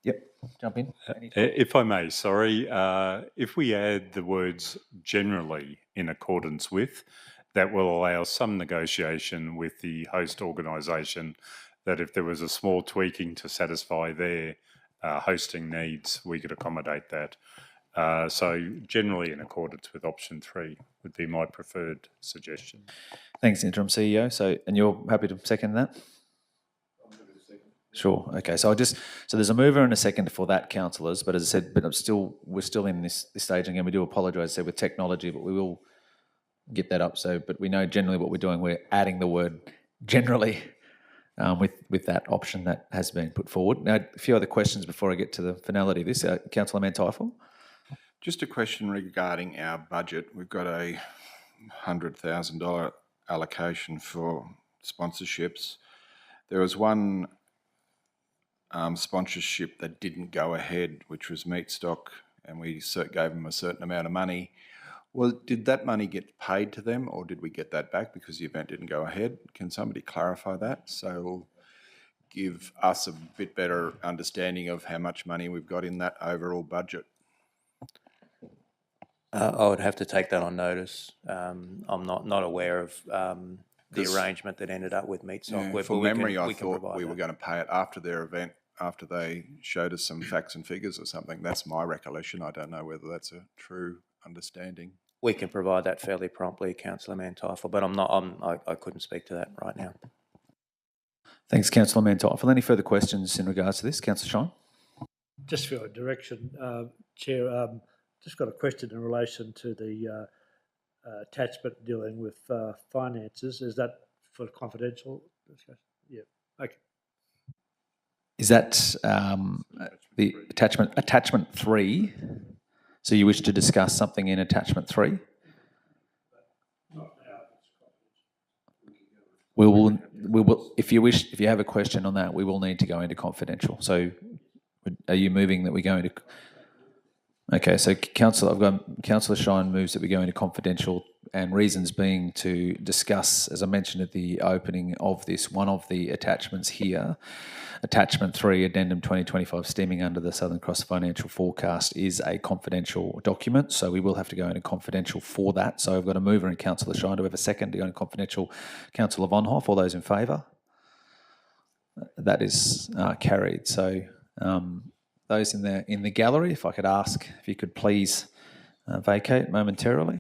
jump in. If I may, sorry, if we add the words generally in accordance with, that will allow some negotiation with the host organisation, that if there was a small tweaking to satisfy their hosting needs, we could accommodate that. So generally in accordance with option 3 would be my preferred suggestion. Thanks, Interim CEO. So, and you're happy to second that? Sure. Okay. So there's a mover and a second for that, councillors. But as I said, we're still in this stage. Again, we do apologise, with technology, but we will get that up. But we know generally what we're doing. We're adding the word generally with that option that has been put forward. Now, a few other questions before I get to the finality of this. Councillor Manteifel. Just a question regarding our budget. We've got a $100,000 allocation for sponsorships. There was one sponsorship that didn't go ahead, which was Meat Stock, and we gave them a certain amount of money. Well, did that money get paid to them, or did we get that back because the event didn't go ahead? Can somebody clarify that? So it'll give us a bit better understanding of how much money we've got in that overall budget. I would have to take that on notice. I'm not aware of the arrangement that ended up with Meat Stock. Yeah, from memory, I thought we were going to pay it after their event, after they showed us some facts and figures or something. That's my recollection. I don't know whether that's a true understanding. We can provide that fairly promptly, Councillor Manteifel, but I couldn't speak to that right now. Thanks, Councillor Manteifel. Any further questions in regards to this? Councillor Shine? Just for direction, Chair, just got a question in relation to the attachment dealing with finances. Is that for confidential discussion? Yeah, okay. Is that the attachment 3? So you wish to discuss something in attachment 3? We will. If you have a question on that, we will need to go into confidential. So, are you moving that we go into? Okay, so Councillor Shine moves that we go into confidential, and reasons being to discuss, as I mentioned at the opening of this, one of the attachments here, attachment 3, addendum 2025, stemming under the Southern Cross financial forecast, is a confidential document, so we will have to go into confidential for that. So I've got a mover in Councillor Shine. Do we have a second to go into confidential? Councillor Von Hoff, all those in favour? That is carried. So those in the gallery, if I could ask if you could please vacate momentarily.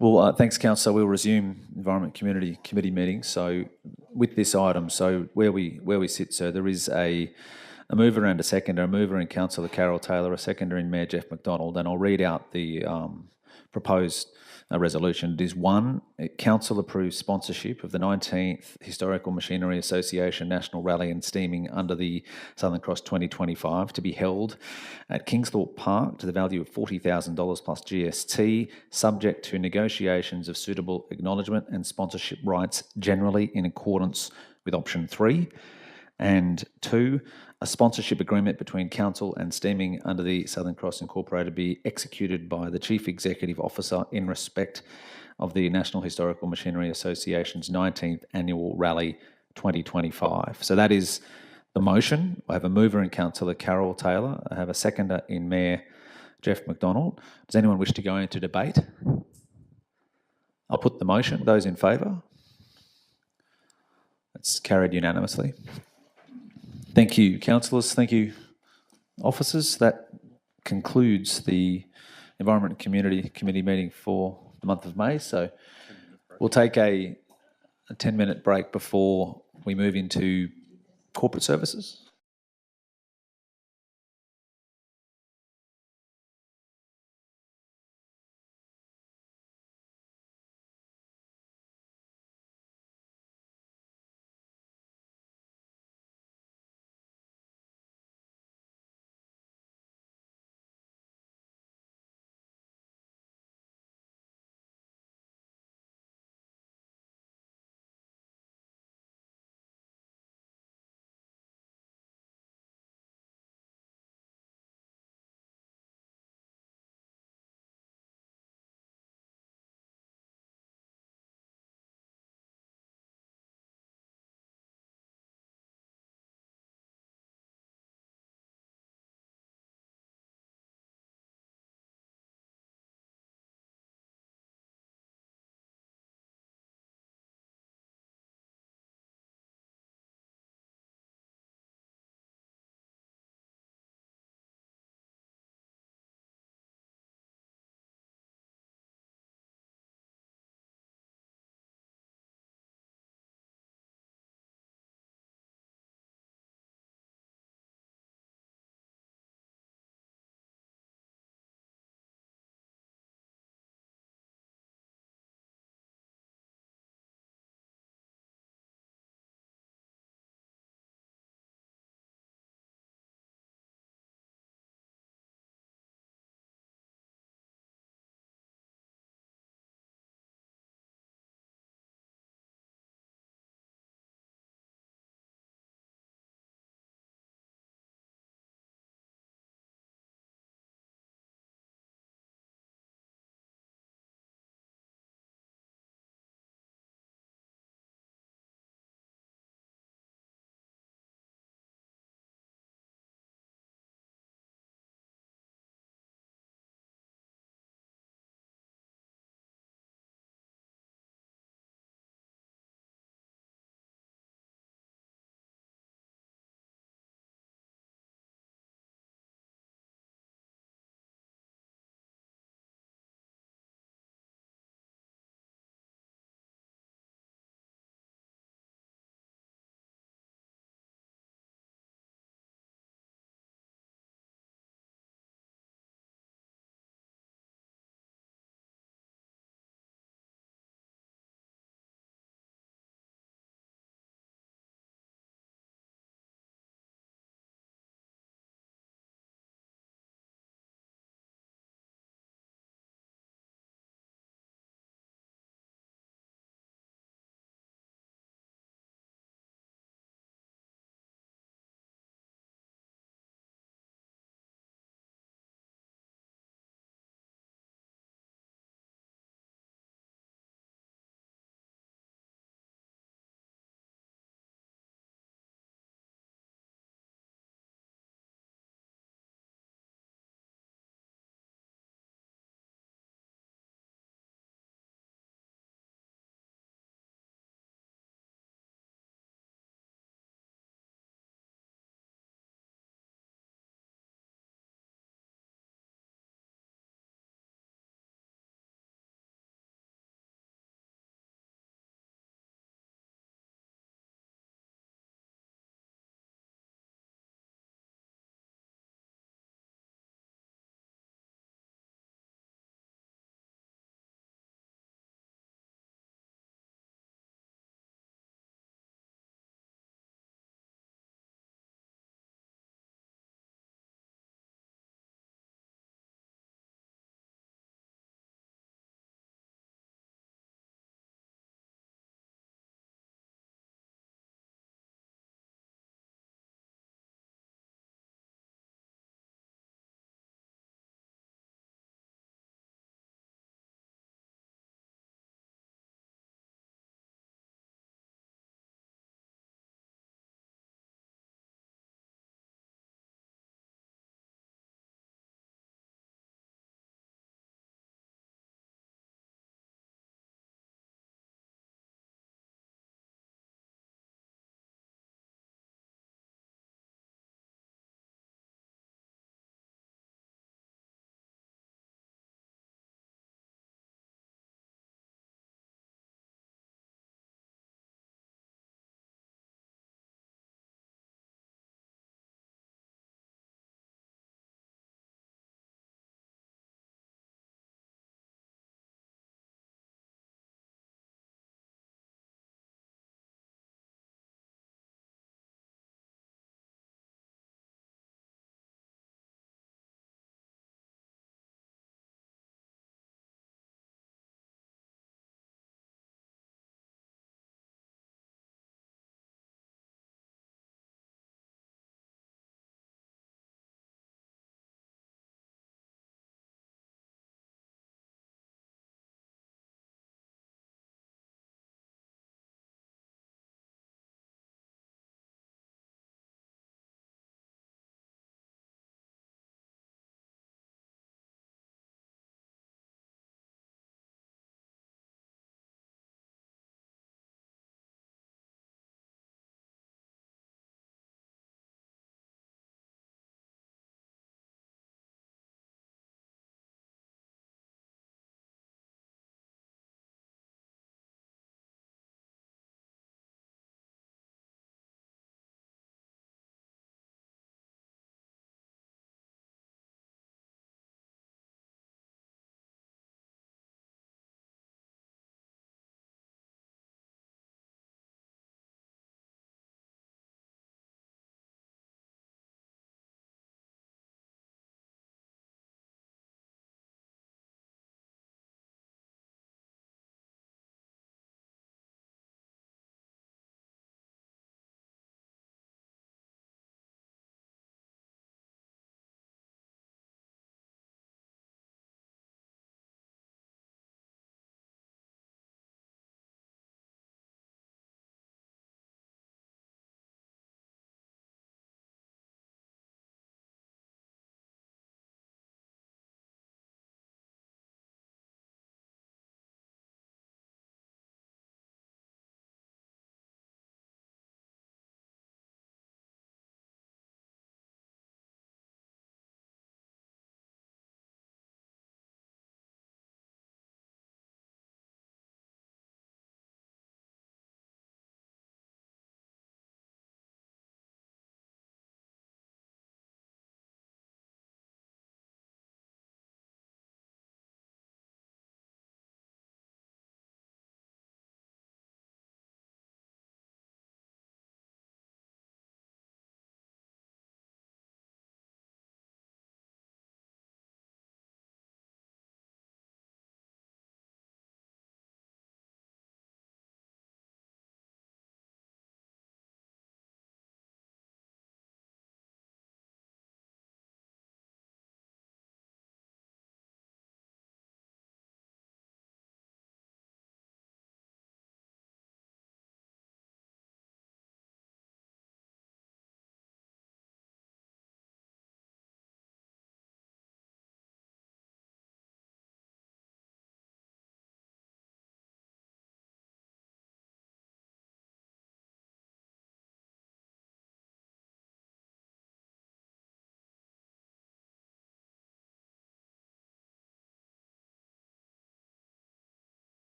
Well, thanks, Councillor. We'll resume Environment Committee meeting. So with this item, so where we sit, so there is a mover and a seconder, a mover in Councillor Carol Taylor, a seconder in Mayor Jeff McDonald, and I'll read out the proposed resolution. It is 1, Council approves sponsorship of the 19th Historical Machinery Association National Rally and Steaming under the Southern Cross 2025 to be held at Kingsthorpe Park to the value of $40,000 plus GST, subject to negotiations of suitable acknowledgement and sponsorship rights generally in accordance with option 3. And 2, a sponsorship agreement between Council and Steaming under the Southern Cross Incorporated be executed by the Chief Executive Officer in respect of the National Historical Machinery Association's 19th Annual Rally 2025. So that is the motion. I have a mover in Councillor Carol Taylor. I have a seconder in Mayor Jeff McDonald. Does anyone wish to go into debate? I'll put the motion. Those in favour? It's carried unanimously. Thank you, councillors. Thank you, officers. That concludes the Environment Committee meeting for the month of May. So we'll take a 10-minute break before we move into corporate services.